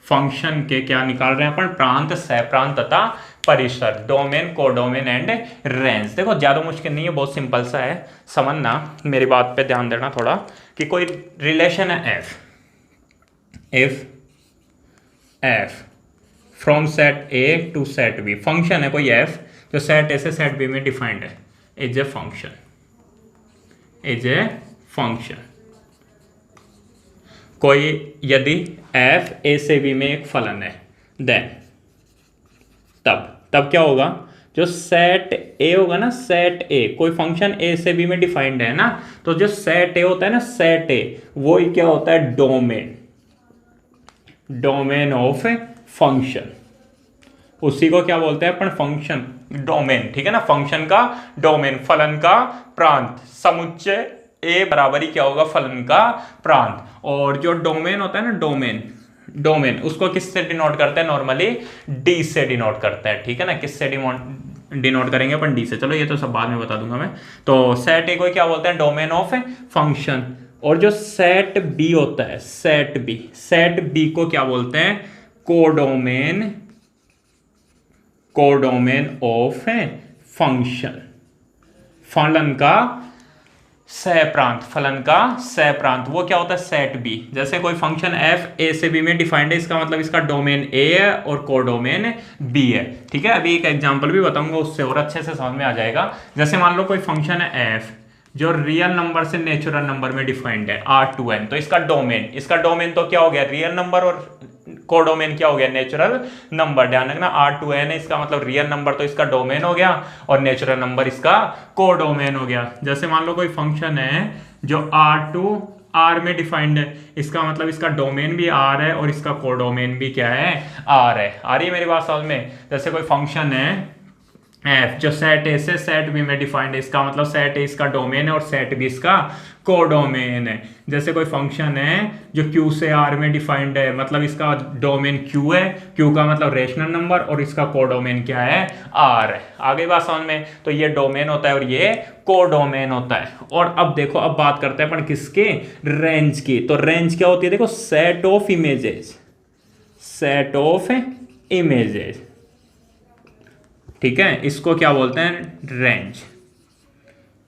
फंक्शन के क्या निकाल रहे हैं अपन, प्रांत, सह प्रांत तथा परिसर, डोमेन कोडोमेन एंड रेंज। देखो ज्यादा मुश्किल नहीं है, बहुत सिंपल सा है, समझना, मेरी बात पे ध्यान देना थोड़ा, कि कोई रिलेशन है F, if F from set A to set B, function है कोई एफ जो सेट ए से सेट बी में डिफाइंड है, is a function, is a function. कोई यदि एफ ए से बी में एक फलन है, देन तब क्या होगा, जो सेट ए होगा ना, सेट ए कोई फंक्शन ए से बी में डिफाइंड है ना, तो जो सेट ए होता है ना, सेट ए वो ही क्या होता है, डोमेन, डोमेन ऑफ फंक्शन, उसी को क्या बोलते हैं अपन, फंक्शन डोमेन, ठीक है ना, फंक्शन का डोमेन, फलन का प्रांत, समुच्चय ए बराबर ही क्या होगा, फलन का प्रांत। और जो डोमेन होता है ना, डोमेन उसको किससे डिनोट करते हैं, नॉर्मली डी से डिनोट करते हैं, ठीक है ना, किससे डिनोट करेंगे अपन, डी से। चलो ये तो सब बाद में बता दूंगा मैं। तो सेट ए को क्या बोलते हैं, डोमेन ऑफ फंक्शन। और जो सेट बी होता है, सेट बी को क्या बोलते हैं, कोडोमेन ऑफ फंक्शन, फलन का सहप्रांत, वो क्या होता है, सेट बी। जैसे कोई फंक्शन एफ ए से बी में डिफाइंड है, इसका मतलब इसका डोमेन ए है और कोडोमेन बी है, ठीक है। अभी एक एग्जांपल भी बताऊंगा, उससे और अच्छे से समझ में आ जाएगा। जैसे मान लो कोई फंक्शन है एफ जो रियल नंबर से नेचुरल नंबर में डिफाइंड है R2N, तो इसका डोमेन तो क्या हो गया, रियल नंबर, और कोडोमेन क्या हो गया, नेचुरल नंबर। ध्यान रखना, R2N है, इसका मतलब रियल नंबर, तो इसका डोमेन हो गया, और नेचुरल नंबर इसका कोडोमेन हो गया। जैसे मान लो कोई फंक्शन है जो R2 R में डिफाइंड है, इसका मतलब इसका डोमेन भी R है और इसका कोडोमेन भी क्या है, R है। आ रही है मेरी बात समझ में। जैसे कोई फंक्शन है एफ जो सेट ए से सेट बी में डिफाइंड है, इसका मतलब सेट ए इसका डोमेन है और सेट बी इसका कोडोमेन है। जैसे कोई फंक्शन है जो क्यू से आर में डिफाइंड है, मतलब इसका डोमेन क्यू है, क्यू का मतलब रेशनल नंबर, और इसका कोडोमेन क्या है, आर है। आगे बात समझ में। तो ये डोमेन होता है और ये कोडोमेन होता है। और अब देखो, अब बात करते हैं अपन किसके, रेंज की। तो रेंज क्या होती है, देखो, सेट ऑफ इमेजेस, ठीक है, इसको क्या बोलते हैं, range.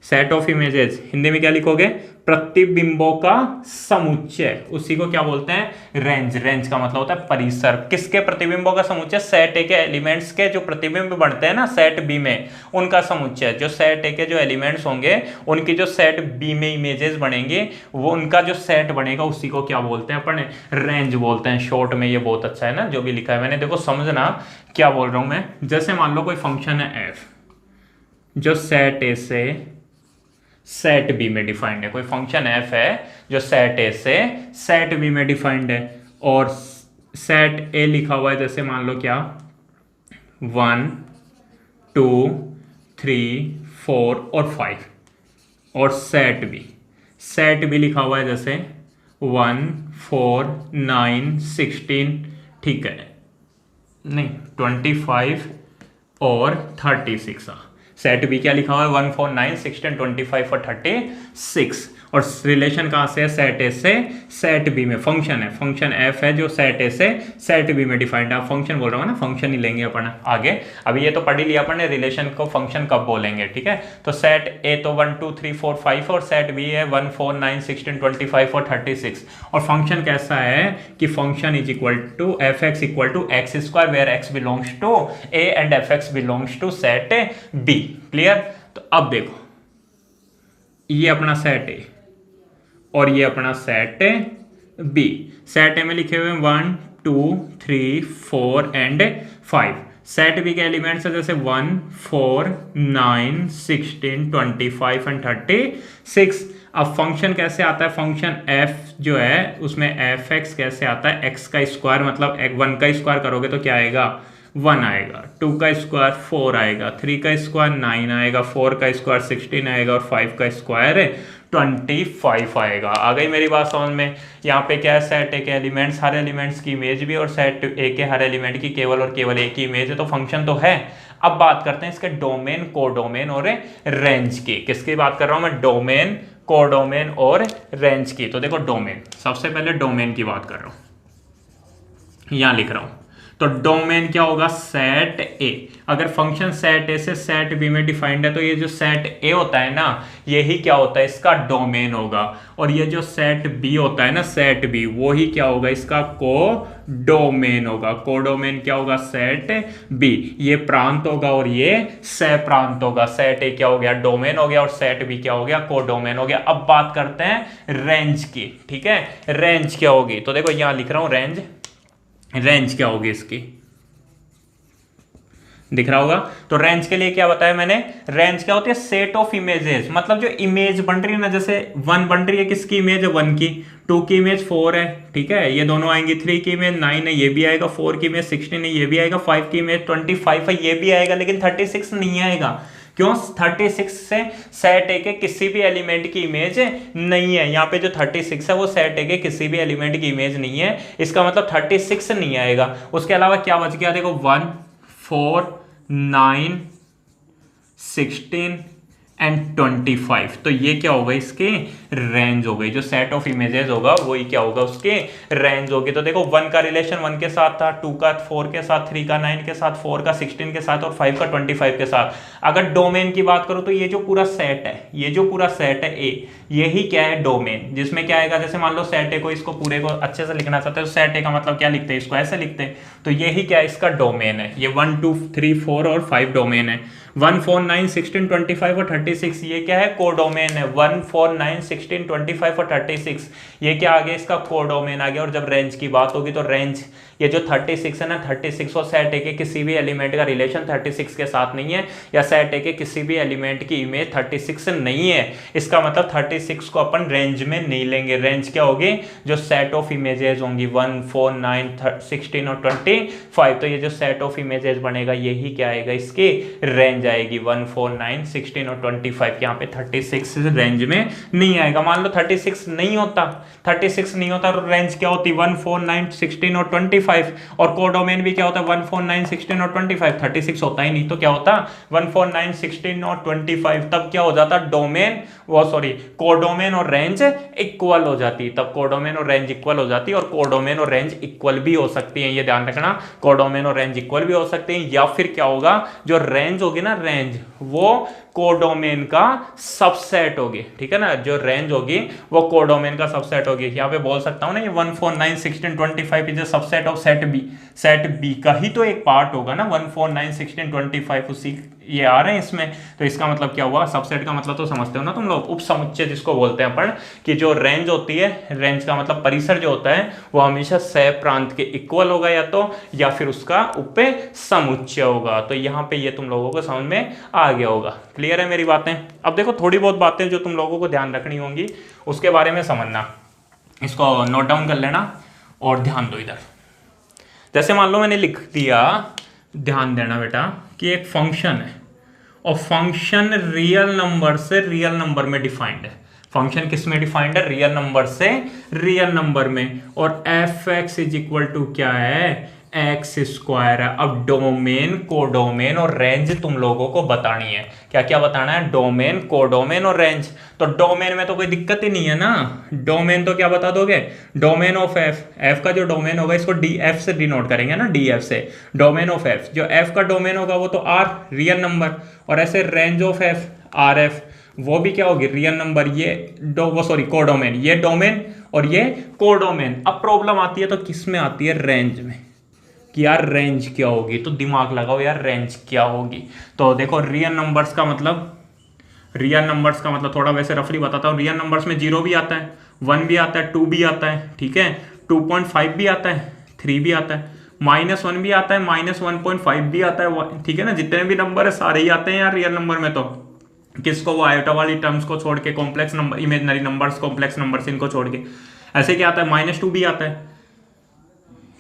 Set of images Hindi में क्या लिखोगे, प्रतिबिंबों का समुच्चय, उसी को क्या बोलते हैं, रेंज का मतलब होता है परिसर। किसके प्रतिबिंबों का समुच्चय, सेट ए के एलिमेंट्स के जो प्रतिबिंब बनते हैं ना सेट बी में, उनका समुच्चय। जो सेट ए के जो एलिमेंट्स होंगे, उनकी जो सेट बी में इमेजेस बनेंगे, वो उनका जो सेट बनेगा, उसी को क्या बोलते हैं अपन, रेंज बोलते हैं शॉर्ट में। ये बहुत अच्छा है ना जो भी लिखा है मैंने, देखो समझना क्या बोल रहा हूं मैं। जैसे मान लो कोई फंक्शन है एफ जो सेट ए से सेट बी में डिफाइंड है, कोई फंक्शन एफ है जो सेट ए से सेट बी में डिफाइंड है, और सेट ए लिखा हुआ है, जैसे मान लो क्या, 1 2 3 4 और 5, और सेट बी लिखा हुआ है जैसे 1 4 9 16, ठीक है, नहीं 25 और 36। सेट बी क्या लिखा हुआ है, 1 4 9 16 25 और 36। और रिलेशन कहाँ से है, सेट ए से सेट बी में। फंक्शन है, फंक्शन एफ है जो सेट ए से सेट बी में डिफाइंड है। फंक्शन बोल रहा हूँ ना, फंक्शन ही लेंगे अपन आगे। अभी ये तो पढ़ ही लिया अपन ने, रिलेशन को फंक्शन कब बोलेंगे, ठीक है। तो सेट ए तो 1 2 3 4 5 और सेट बी है 1 4 9 16 25 और 36। और फंक्शन कैसा है कि function is equal to F X equal to x square, where X belongs to A and F X belongs to set B. Clear. तो अब देखो, ये अपना सेट ए और ये अपना सेट बी। सेट ए में लिखे हुए 1 2 3 4 एंड 5। सेट बी के एलिमेंट्स है जैसे 1 4 9 16 25 एंड 36। अब फंक्शन कैसे आता है, फंक्शन f जो है उसमें एफ एक्स कैसे आता है, एक्स का स्क्वायर, मतलब 1 का स्क्वायर करोगे तो क्या आएगा, 1 आएगा, 2 का स्क्वायर 4 आएगा, 3 का स्क्वायर 9 आएगा, 4 का स्क्वायर 16 आएगा, और 5 का स्क्वायर 25 आएगा। आ गई मेरी बात समझ में। यहाँ पे क्या है, सेट ए के एलिमेंट्स, हर एलिमेंट्स की इमेज भी, और सेट ए के हर एलिमेंट की केवल और केवल एक ही इमेज है, तो फंक्शन तो है। अब बात करते हैं इसके डोमेन, कोडोमेन और रेंज की। किसकी बात कर रहा हूँ मैं, डोमेन, कोडोमेन और रेंज की। तो देखो डोमेन, सबसे पहले डोमेन की बात कर रहा हूँ, यहाँ लिख रहा हूँ। तो डोमेन क्या होगा, सेट ए। अगर फंक्शन सेट ए से सेट बी में डिफाइंड है तो ये जो सेट ए होता है ना, यही क्या होता है, इसका डोमेन होगा। और ये जो सेट बी होता है ना, सेट बी, वो ही क्या होगा, इसका को डोमेन होगा। कोडोमेन क्या होगा, सेट बी। ये प्रांत होगा और ये सह प्रांत होगा। सेट ए क्या हो गया, डोमेन हो गया, और सेट बी क्या हो गया, कोडोमेन हो गया। अब बात करते हैं रेंज की, ठीक है। रेंज क्या होगी, तो देखो यहां लिख रहा हूं रेंज। रेंज क्या होगी इसकी, दिख रहा होगा। तो रेंज के लिए क्या बताया मैंने, रेंज क्या होती है, सेट ऑफ इमेजेस। मतलब जो इमेज बन रही है ना, जैसे 1 बन रही है, किसकी इमेज है, 1 की। 2 की इमेज 4 है, ठीक है, ये दोनों आएंगी। 3 की इमेज 9 है, ये भी आएगा। 4 की इमेज 16 है, ये भी आएगा। 5 की इमेज 25 है, ये भी आएगा। लेकिन 36 नहीं आएगा। क्यों, 36 से सेट ए के किसी भी एलिमेंट की इमेज नहीं है। यहाँ पे जो 36 है वो सेट ए के किसी भी एलिमेंट की इमेज नहीं है। इसका मतलब 36 नहीं आएगा। उसके अलावा क्या बच गया, देखो 1, 4, 9, 16 एंड 25। तो ये क्या होगा, इसके रेंज हो गई। जो सेट ऑफ इमेजेस होगा वही क्या होगा, उसके रेंज होगी। तो देखो 1 का रिलेशन 1 के साथ था, 2 का 4 के साथ, 3 का 9 के साथ, 4 का 16 के साथ और 5 का 25 के साथ। अगर डोमेन की बात करो तो ये जो पूरा सेट है, ये जो पूरा सेट है ए, यही क्या है, डोमेन। जिसमें क्या आएगा, जैसे मान लो सेट ए को, इसको पूरे को अच्छे से लिखना चाहते हैं तो सेट ए का मतलब क्या लिखते हैं, इसको ऐसे लिखते हैं। तो यही क्या है, इसका डोमेन है। ये 1, 2, 3, 4 और 5 डोमेन है। 1, 4, 9, 16, 25 और 36 ये क्या है, कोडोमेन है। 1, 4, 9, 16, 25 और 36 ये क्या आ गया, इसका कोडोमेन आ गया। और जब रेंज की बात होगी तो रेंज, ये जो 36 है ना, 36 और सेट ए के किसी भी एलिमेंट का रिलेशन 36 के साथ नहीं है, या सेट ए के किसी भी एलिमेंट की इमेज 36 नहीं है। इसका मतलब 36 को अपन रेंज में नहीं लेंगे। रेंज क्या होगी, जो सेट ऑफ इमेजेस होंगी 1, 4, 9, 16 और 25। तो ये जो सेट ऑफ इमेजेस बनेगा यही क्या आएगा, इसकी रेंज आएगी। 1, 4, 9, 16 और 25। यहाँ पे 36 रेंज में नहीं आएगा। मान लो 36 नहीं होता, 36 नहीं होता तो रेंज क्या होती, 1, 4, 9, 16 और 25। और कोडोमेन भी क्या होता है, 1, 4, 9, 16 और 25। 36 होता ही नहीं तो क्या होता, 1, 4, 9, 16 और 25। तब क्या हो जाता, डोमेन, वो सॉरी, कोडोमेन और रेंज इक्वल हो जाती। तब कोडोमेन और रेंज इक्वल हो जाती, और कोडोमेन और रेंज इक्वल भी हो सकती है, ये ध्यान रखना। कोडोमेन और रेंज इक्वल भी हो सकते हैं। या फिर क्या होगा, जो रेंज होगी ना, रेंज वो कोडोमेन का सबसेट होगी, ठीक है ना। जो रेंज होगी वो कोडोमेन का सबसेट होगी। यहाँ पे बोल सकता हूँ ना, ये 1, 4, 9, 16, 25 is a subset of set B. Set B का ही तो एक पार्ट होगा ना, 1, 4, 9, 16, 25 उसी ये आ रहे हैं इसमें। तो इसका मतलब क्या हुआ, सबसेट का मतलब तो समझते हो ना तुम लोग, उपसमुच्चय जिसको बोलते हैं अपन, कि जो रेंज होती है, रेंज का मतलब परिसर जो होता है, वो हमेशा सह प्रांत के इक्वल होगा या फिर उसका उप समुच्चय होगा। तो यहाँ पे ये तुम लोगों को समझ में आ गया होगा। क्लियर है मेरी बातें। अब देखो थोड़ी बहुत बातें जो तुम लोगों को ध्यान रखनी होंगी उसके बारे में समझना, इसको नोट डाउन कर लेना और ध्यान दो इधर। जैसे मान लो मैंने लिख दिया, ध्यान देना बेटा, कि एक फंक्शन है और फंक्शन रियल नंबर से रियल नंबर में डिफाइंड है। फंक्शन किस में डिफाइंड है, रियल नंबर से रियल नंबर में। और F X is equal to क्या है, एक्स स्क्वायर है। अब डोमेन, कोडोमेन और रेंज तुम लोगों को बतानी है। क्या क्या बताना है, डोमेन, कोडोमेन और रेंज। तो डोमेन में तो कोई दिक्कत ही नहीं है ना। डोमेन तो क्या बता दोगे, डोमेन ऑफ एफ। एफ का जो डोमेन होगा इसको डी एफ से डिनोट करेंगे ना, डी एफ से। डोमेन ऑफ एफ, जो एफ का डोमेन होगा वो तो आर, रियल नंबर। और ऐसे range of F, R F, वो भी क्या होगी, रियल नंबर। ये कोडोमेन, ये डोमेन और ये कोडोमेन। अब प्रॉब्लम आती है तो किस में आती है, रेंज में, कि यार रेंज क्या होगी। तो दिमाग लगाओ यार, रेंज क्या होगी। तो देखो रियल नंबर्स का मतलब थोड़ा वैसे रफली बताता हूँ। रियल नंबर्स में 0 भी आता है, 1 भी आता है, 2 भी आता है, ठीक है, 2.5 भी आता है, 3 भी आता है, -1 भी आता है, -1.5 भी आता है, ठीक है ना। जितने भी नंबर है सारे ही आते हैं यार रियल नंबर में। तो किसको, वो आयोटा वाली टर्म्स को छोड़ के, complex number, imaginary numbers, complex numbers, इनको छोड़ के। ऐसे क्या आता है, -2 भी आता है,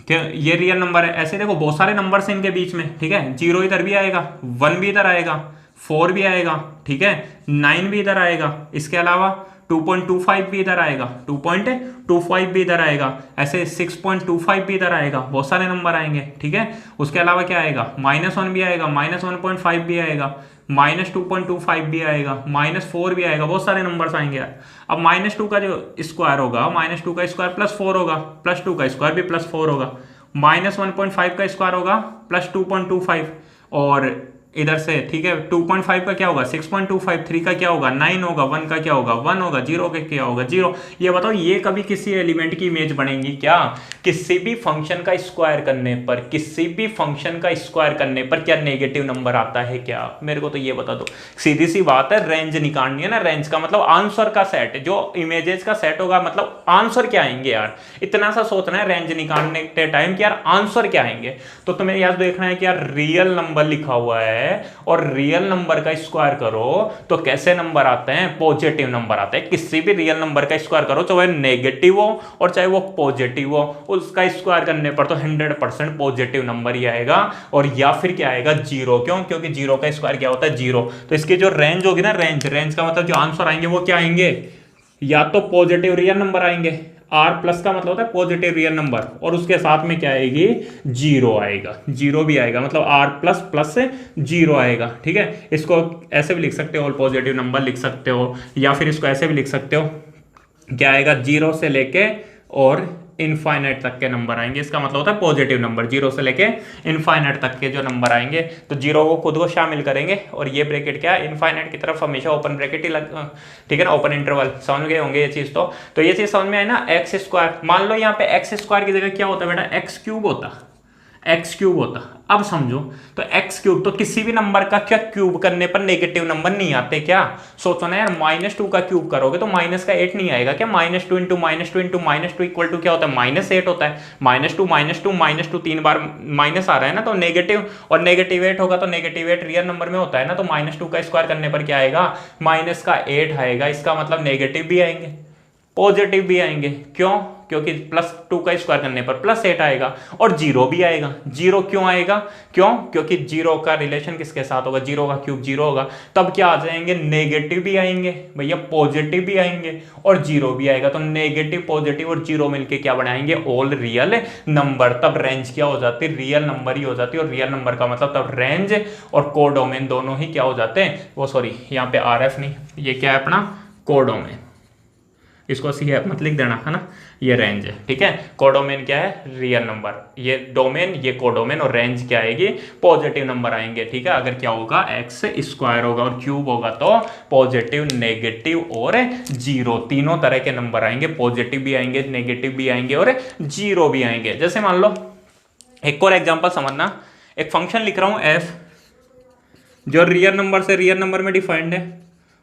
ये रियल नंबर है। ऐसे देखो बहुत सारे नंबर्स हैं इनके बीच में, ठीक है। 0 इधर भी आएगा, 1 भी इधर आएगा, 4 भी आएगा, ठीक है, 9 भी इधर आएगा। इसके अलावा 2.25 भी इधर आएगा, 2.25 भी इधर आएगा, ऐसे 6.25 भी इधर आएगा। बहुत सारे नंबर आएंगे, ठीक है। उसके अलावा क्या आएगा, -1 भी आएगा, -1.5 भी आएगा, -2.25 भी आएगा, -4 भी आएगा। बहुत सारे नंबर्स आएंगे यार। अब -2 का जो स्क्वायर होगा, -2 का स्क्वायर +4 होगा, +2 का स्क्वायर भी +4 होगा। -1.5 का स्क्वायर होगा +2.25 और इधर से ठीक है 2.5 का क्या होगा 6.25, 3 का क्या होगा 9 होगा, 1 का क्या होगा 1 होगा, 0 का क्या होगा 0। ये बताओ ये कभी किसी एलिमेंट की इमेज बनेगी क्या? किसी भी फंक्शन का स्क्वायर करने पर, किसी भी फंक्शन का स्क्वायर करने पर क्या नेगेटिव नंबर आता है क्या? मेरे को तो ये बता दो। सीधी सी बात है, रेंज निकालनी है ना। रेंज का मतलब आंसर का सेट, जो इमेजेस का सेट होगा, मतलब आंसर क्या आएंगे यार, इतना सा सोचना है रेंज निकालने के टाइम कि यार आंसर क्या आएंगे। तो तुम्हें याद देखना है कि यार रियल नंबर लिखा हुआ है और रियल नंबर का स्क्वायर करो तो कैसे नंबर आते हैं? पॉजिटिव नंबर आते हैं। किसी भी रियल नंबर का स्क्वायर करो, चाहे वो नेगेटिव हो और चाहे वो पॉजिटिव हो, उसका स्क्वायर करने पर तो 100% पॉजिटिव नंबर ही आएगा। और या फिर क्या आएगा? जीरो। क्यों? क्योंकि जीरो का स्क्वायर क्या होता है? जीरो। तो इसकी जो रेंज होगी ना, रेंज का मतलब जो आंसर आएंगे वो क्या आएंगे? या तो पॉजिटिव रियल नंबर आएंगे, आर प्लस का मतलब होता है पॉजिटिव रियल नंबर, और उसके साथ में क्या आएगी? जीरो आएगा। जीरो भी आएगा, मतलब आर प्लस प्लस से जीरो आएगा। ठीक है, इसको ऐसे भी लिख सकते हो, ऑल पॉजिटिव नंबर लिख सकते हो, या फिर इसको ऐसे भी लिख सकते हो, क्या आएगा? जीरो से लेके और इनफाइनाइट तक के नंबर आएंगे। इसका मतलब होता है पॉजिटिव नंबर, जीरो से लेके इनफाइनाइट तक के जो नंबर आएंगे, तो जीरो को खुद को शामिल करेंगे और ये ब्रैकेट क्या है? इनफाइनाइट की तरफ हमेशा ओपन ब्रैकेट ही लग, ठीक है ना, ओपन इंटरवल। समझ गए होंगे ये चीज। तो ये चीज समझ में आई ना। एक्स स्क्वायर, मान लो यहाँ पे एक्स स्क्वायर की जगह क्या होता है बेटा? एक्स क्यूब होता, एक्स क्यूब होता। अब समझो, तो एक्स क्यूब, तो किसी भी नंबर का क्या क्यूब करने पर नेगेटिव नंबर नहीं आते क्या? सोचो ना यार, -2 का क्यूब करोगे तो माइनस का 8 नहीं आएगा क्या? -2 इंटू -2 इक्वल टू क्या होता है? -8 होता है। -2 3 बार माइनस आ रहा है ना, तो नेगेटिव, और नेगेटिव 8 होगा तो नेगेटिव 8 रियल नंबर में होता है ना, तो -2 का स्क्वायर करने पर क्या आएगा? -8 आएगा। इसका मतलब नेगेटिव भी आएंगे, पॉजिटिव भी आएंगे। क्यों? क्योंकि +2 का स्क्वायर करने पर +8 आएगा, और जीरो भी आएगा। जीरो क्यों आएगा? क्यों? क्योंकि जीरो का रिलेशन किसके साथ होगा? जीरो का क्यूब जीरो होगा। तब क्या आ जाएंगे? नेगेटिव भी आएंगे भैया, पॉजिटिव भी आएंगे और जीरो भी आएगा। तो नेगेटिव, पॉजिटिव और जीरो मिलके क्या बनाएंगे? All real number. तब रेंज क्या हो जाती है? रियल नंबर ही हो जाती है। और रियल नंबर का मतलब तब रेंज और कोडोमेन दोनों ही क्या हो जाते हैं? वो सॉरी, यहाँ पे RF नहीं, ये क्या है अपना? कोडोमेन। इसको CF मत लिख देना, है ना। ये रेंज है, ठीक है। कोडोमेन क्या है? Real number. ये डोमेन, ये कोडोमेन, और रेंज क्या आएगी? पॉजिटिव नंबर आएंगे। ठीक है, अगर क्या होगा? एक्स स्क्वायर होगा और क्यूब होगा तो पॉजिटिव, नेगेटिव और जीरो, तीनों तरह के नंबर आएंगे। पॉजिटिव भी आएंगे, नेगेटिव भी आएंगे और जीरो भी आएंगे। जैसे मान लो एक और एग्जाम्पल समझना। एक फंक्शन लिख रहा हूं एफ, जो रियल नंबर से रियल नंबर में डिफाइंड है,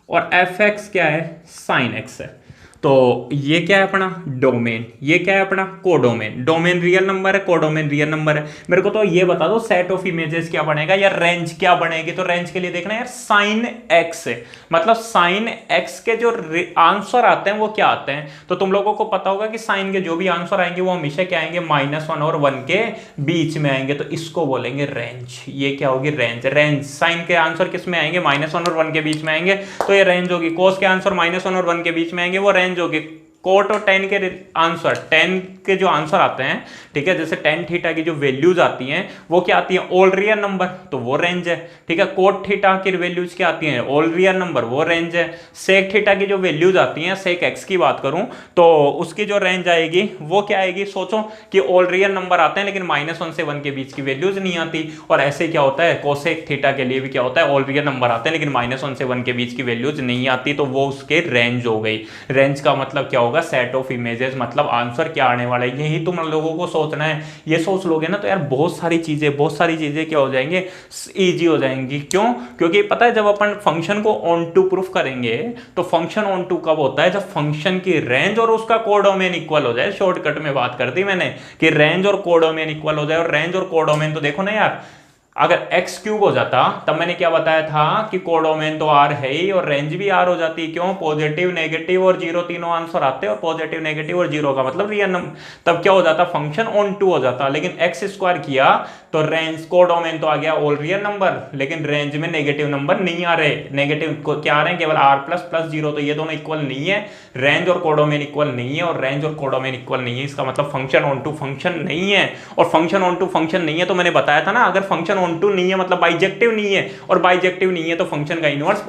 और एफ एक्स क्या है? साइन एक्स है। तो ये क्या है अपना? डोमेन। ये क्या है अपना? कोडोमेन। डोमेन रियल नंबर है, कोडोमेन रियल नंबर है। मेरे को तो ये बता दो सेट ऑफ इमेजेस क्या बनेगा या रेंज क्या बनेगी। तो रेंज के लिए देखना यार, साइन एक्स है, मतलब साइन एक्स के जो आंसर आते हैं वो क्या आते हैं? तो तुम लोगों को पता होगा कि साइन के जो भी आंसर आएंगे वो हमेशा क्या आएंगे? -1 और 1 के बीच में आएंगे। तो इसको बोलेंगे रेंज। ये क्या होगी? रेंज। रेंज, साइन के आंसर किस में आएंगे? -1 और 1 के बीच में आएंगे, तो ये रेंज होगी। कोस के आंसर -1 और 1 के बीच में आएंगे, वो रेंज होगी। कोट और टेन के आंसर, टेन के जो आंसर आते हैं, ठीक है, जैसे टेन थीटा की जो वैल्यूज आती हैं वो क्या आती हैं? ऑल रियल नंबर, तो वो रेंज है। ठीक है, कोट थीटा की वैल्यूज क्या आती हैं? ऑल रियल नंबर, वो रेंज है। सेक थीटा की जो वैल्यूज आती हैं, सेक एक्स की बात करूं तो उसकी जो रेंज आएगी वो क्या आएगी? सोचो कि ऑल रियल नंबर आते हैं लेकिन -1 से 1 के बीच की वैल्यूज नहीं आती। और ऐसे क्या होता है? कोसेक थीटा के लिए भी क्या होता है? ऑल रियल नंबर आते हैं लेकिन -1 से 1 के बीच की वैल्यूज नहीं आती, तो वो उसके रेंज हो गई। रेंज का मतलब क्या होगा? सेट ऑफ इमेजेस, मतलब आंसर क्या आने वाला है, यही तुम लोगों को सोचना है। ये सोच लोगे ना तो यार बहुत सारी चीजें क्या हो जाएंगे? इजी हो जाएंगी। क्यों? क्योंकि पता है जब अपन फंक्शन को ऑन टू प्रूफ करेंगे तो फंक्शन ऑन टू कब होता है? जब फंक्शन की रेंज और उसका कोडोमेन इक्वल हो जाए। शॉर्टकट में बात कर दी मैंने कि रेंज और कोडोमेन इक्वल हो जाए। और रेंज और कोडोमेन तो देखो ना यार, अगर एक्स क्यूब हो जाता तब मैंने क्या बताया था कि कोडोमेन तो आर है ही और रेंज भी आर हो जाती। क्यों? पॉजिटिव, नेगेटिव और जीरो तीनों आंसर आते हैं, और पॉजिटिव, नेगेटिव और जीरो का मतलब रियल नंबर। तब क्या हो जाता? फंक्शन ऑन टू हो जाता। लेकिन एक्स स्क्वायर किया तो रेंज, कोडोमेन तो आ गया ऑल रियल नंबर, लेकिन रेंज में नेगेटिव नंबर नहीं आ रहे। नेगेटिव क्या आ रहे हैं? केवल आर प्लस प्लस जीरो, तो ये दोनों इक्वल नहीं है। रेंज और कोडोमेन इक्वल नहीं है, और रेंज और कोडोमेन इक्वल नहीं है। इसका मतलब फंक्शन ऑन टू फंक्शन नहीं है। और फंक्शन ऑन टू फंक्शन नहीं है तो मैंने बताया था ना, अगर फंक्शन ऑन टू नहीं है मतलब बाइजेक्टिव नहीं है, और बाइजेक्टिव नहीं है तो फंक्शन का इनवर्स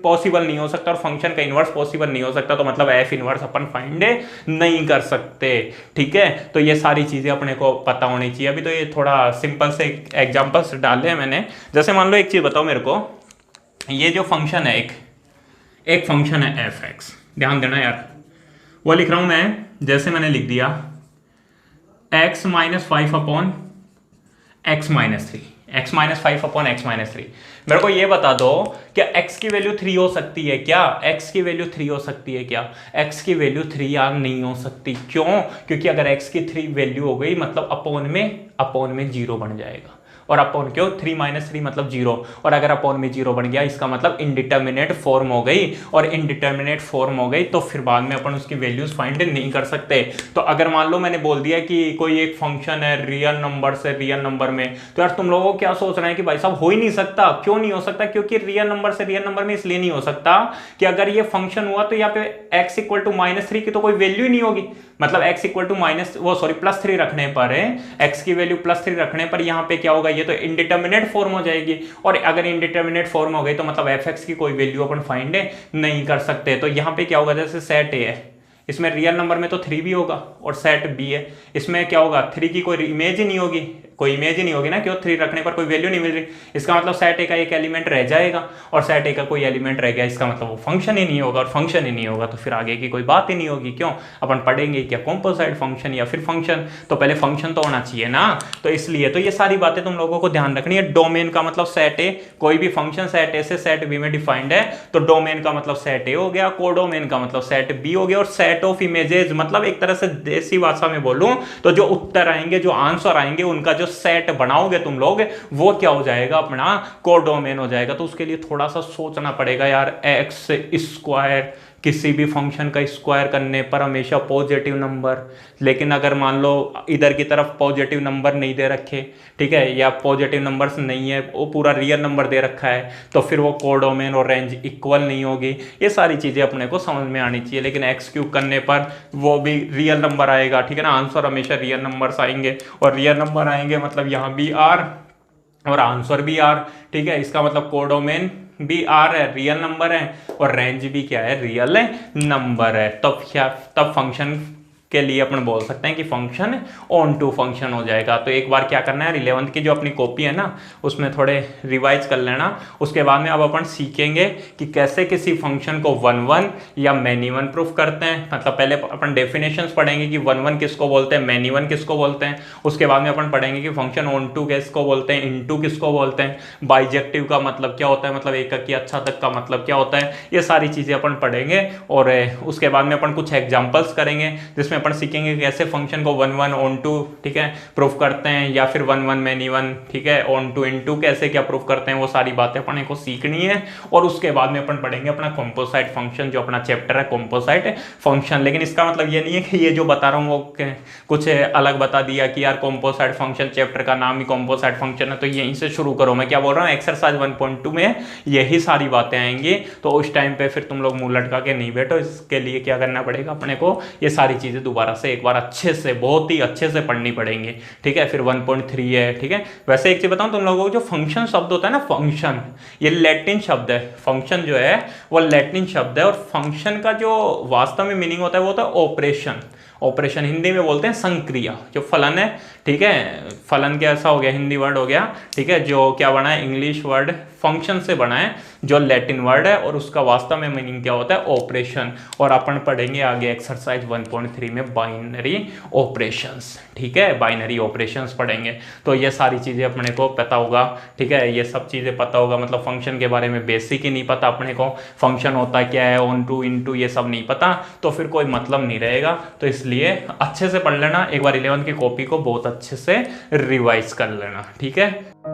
पॉसिबल नहीं हो सकता, और फंक्शन का इनवर्स पॉसिबल नहीं हो सकता तो मतलब एफ इनवर्स अपन फाइंड नहीं कर सकते। ठीक है, तो ये सारी चीजें अपने को पता होनी चाहिए। अभी तो ये थोड़ा सिंपल से एग्जांपल्स डाले हैं मैंने। जैसे मान लो एक चीज बताओ मेरे को, ये जो फंक्शन है एक फंक्शन है एफ एक्स, ध्यान देना यार, वो लिख रहा हूं मैं, जैसे मैंने लिख दिया x minus 5 upon x minus 3, x minus 5 upon x minus 3। मेरे को ये बता दो क्या x की वैल्यू 3 हो सकती है क्या? x की वैल्यू 3 हो सकती है क्या? x की वैल्यू 3 यार नहीं हो सकती। क्यों? क्योंकि अगर x की 3 वैल्यू हो गई मतलब अपॉन में 0 बन जाएगा, और अपॉन क्यों 3 माइनस 3 मतलब 0, और अगर अपॉन में 0 बन गया इसका मतलब इनडिटर्मिनेट फॉर्म हो गई, और इनडिटर्मिनेट फॉर्म हो गई तो फिर बाद में अपन उसकी वैल्यूज फाइंड नहीं कर सकते। तो अगर मान लो मैंने बोल दिया कि कोई एक फंक्शन है रियल नंबर से रियल नंबर में, तो यार तुम लोगों को क्या सोच रहे हैं कि भाई साहब हो ही नहीं सकता। क्यों नहीं हो सकता? क्योंकि रियल नंबर से रियल नंबर में इसलिए नहीं हो सकता कि अगर ये फंक्शन हुआ तो यहाँ पे x इक्वल टू -3 की तो कोई वैल्यू ही नहीं होगी, मतलब x इक्वल टू +3 रखने पर x की वैल्यू +3 रखने पर यहाँ पे क्या होगा, ये तो इंडिटर्मिनेट फॉर्म हो जाएगी, और अगर इंडिटर्मिनेट फॉर्म हो गई तो मतलब f(x) की कोई वैल्यू अपन फाइंड नहीं कर सकते। तो यहाँ पे क्या होगा, जैसे सेट A है, इसमें रियल नंबर में तो 3 भी होगा, और सेट B है, इसमें क्या होगा 3 की कोई इमेज ही नहीं होगी, ना, क्यों 3 रखने पर कोई वैल्यू नहीं मिल रही। इसका मतलब सेट ए का एक एलिमेंट रह जाएगा, और सेट ए का कोई एलिमेंट रह गया, इसका मतलब वो फंक्शन ही नहीं होगा, और फंक्शन ही नहीं होगा तो फिर आगे की कोई बात ही नहीं होगी। क्यों? अपन पढ़ेंगे क्या कॉम्पोसाइट फंक्शन या फिर फंक्शन, तो पहले फंक्शन तो होना चाहिए ना। तो इसलिए तो ये सारी बातें तुम लोगों को ध्यान रखनी है। डोमेन का मतलब सेट ए, कोई भी फंक्शन सेट ए से सेट बी में डिफाइंड है तो डोमेन का मतलब सेट ए हो गया, कोडोमेन का मतलब सेट बी हो गया, और सेट ऑफ इमेजेस मतलब एक तरह से देसी भाषा में बोलूं तो जो उत्तर आएंगे, जो आंसर आएंगे, उनका जो सेट बनाओगे तुम लोग, वो क्या हो जाएगा, अपना कोडोमेन हो जाएगा। तो उसके लिए थोड़ा सा सोचना पड़ेगा यार। एक्स स्क्वायर, किसी भी फंक्शन का स्क्वायर करने पर हमेशा पॉजिटिव नंबर, लेकिन अगर मान लो इधर की तरफ पॉजिटिव नंबर नहीं दे रखे, ठीक है, या पॉजिटिव नंबर्स नहीं है, वो पूरा रियल नंबर दे रखा है, तो फिर वो कोडोमेन और रेंज इक्वल नहीं होगी। ये सारी चीज़ें अपने को समझ में आनी चाहिए। लेकिन एक्स क्यूब करने पर वो भी रियल नंबर आएगा, ठीक है ना, आंसर हमेशा रियल नंबर्स आएंगे, और रियल नंबर आएंगे मतलब यहाँ भी आर और आंसर भी आर, ठीक है। इसका मतलब कोडोमेन भी आर है, रियल नंबर है, और रेंज भी क्या है, रियल नंबर है। तब फंक्शन के लिए अपन बोल सकते हैं कि फंक्शन ऑन टू फंक्शन हो जाएगा। तो एक बार क्या करना है, 11th की जो अपनी कॉपी है ना, उसमें थोड़े रिवाइज कर लेना। उसके बाद में अब अपन सीखेंगे कि कैसे किसी फंक्शन को 1-1 या मैनी वन प्रूफ करते हैं। मतलब पहले अपन डेफिनेशंस पढ़ेंगे कि 1-1 किसको बोलते हैं, मैनी वन किसको बोलते हैं। उसके बाद में अपन पढ़ेंगे कि फंक्शन ऑन टू किसको बोलते हैं, इन टू किसको बोलते हैं, बाइजेक्टिव का मतलब क्या होता है, मतलब एकक की अच्छा तक का मतलब क्या होता है। ये सारी चीज़ें अपन पढ़ेंगे, और उसके बाद में अपन कुछ एग्जाम्पल्स करेंगे जिसमें अपन सीखेंगे कैसे फंक्शन को 1-1 ऑन टू, ठीक है, प्रूफ करते हैं, या फिर 1-1 मैनी वन, ठीक है, ऑन टू इन टू कैसे क्या प्रूफ करते हैं। वो सारी बातें अपन को सीखनी है। और उसके बाद में अपन पढ़ेंगे अपना कॉम्पोसाइट फंक्शन, जो अपना चैप्टर है कॉम्पोसाइट फंक्शन। लेकिन इसका मतलब ये नहीं है कि ये जो बता रहा हूँ वो कुछ अलग बता दिया कि यार कॉम्पोसाइट फंक्शन, चैप्टर का नाम ही कॉम्पोसाइट फंक्शन है तो यहीं से शुरू करो। मैं क्या बोल रहा हूँ, एक्सरसाइज 1.2 में यही सारी बातें आएंगी, तो उस टाइम पे फिर तुम लोग मुंह लटका के नहीं बैठो। इसके लिए क्या करना पड़ेगा अपने को, ये सारी चीजें दोबारा से एक बार अच्छे से, बहुत ही अच्छे से पढ़नी पड़ेंगी, ठीक है। फिर 1.3 है, ठीक है। वैसे एक चीज बताऊं तुम लोगों को, जो फंक्शन शब्द होता है ना, फंक्शन ये लैटिन शब्द है। फंक्शन जो है वो लैटिन शब्द है, और फंक्शन का जो वास्तव में मीनिंग होता है वो होता है ऑपरेशन। ऑपरेशन हिंदी में बोलते हैं संक्रिया। जो फलन है, ठीक है, फलन कैसा हो गया, हिंदी वर्ड हो गया, ठीक है, जो क्या बना है, इंग्लिश वर्ड फंक्शन से बना है, जो लैटिन वर्ड है, और उसका वास्तव में मीनिंग क्या होता है, ऑपरेशन। और अपन पढ़ेंगे आगे एक्सरसाइज 1.3 में बाइनरी ऑपरेशंस, ठीक है, बाइनरी ऑपरेशंस पढ़ेंगे। तो ये सारी चीज़ें अपने को पता होगा, ठीक है, ये सब चीज़ें पता होगा। मतलब फंक्शन के बारे में बेसिक ही नहीं पता अपने को, फंक्शन होता क्या है, ऑन टू इन टू ये सब नहीं पता, तो फिर कोई मतलब नहीं रहेगा। तो इसलिए अच्छे से पढ़ लेना, एक बार 11th की कॉपी को बहुत अच्छे से रिवाइज कर लेना, ठीक है।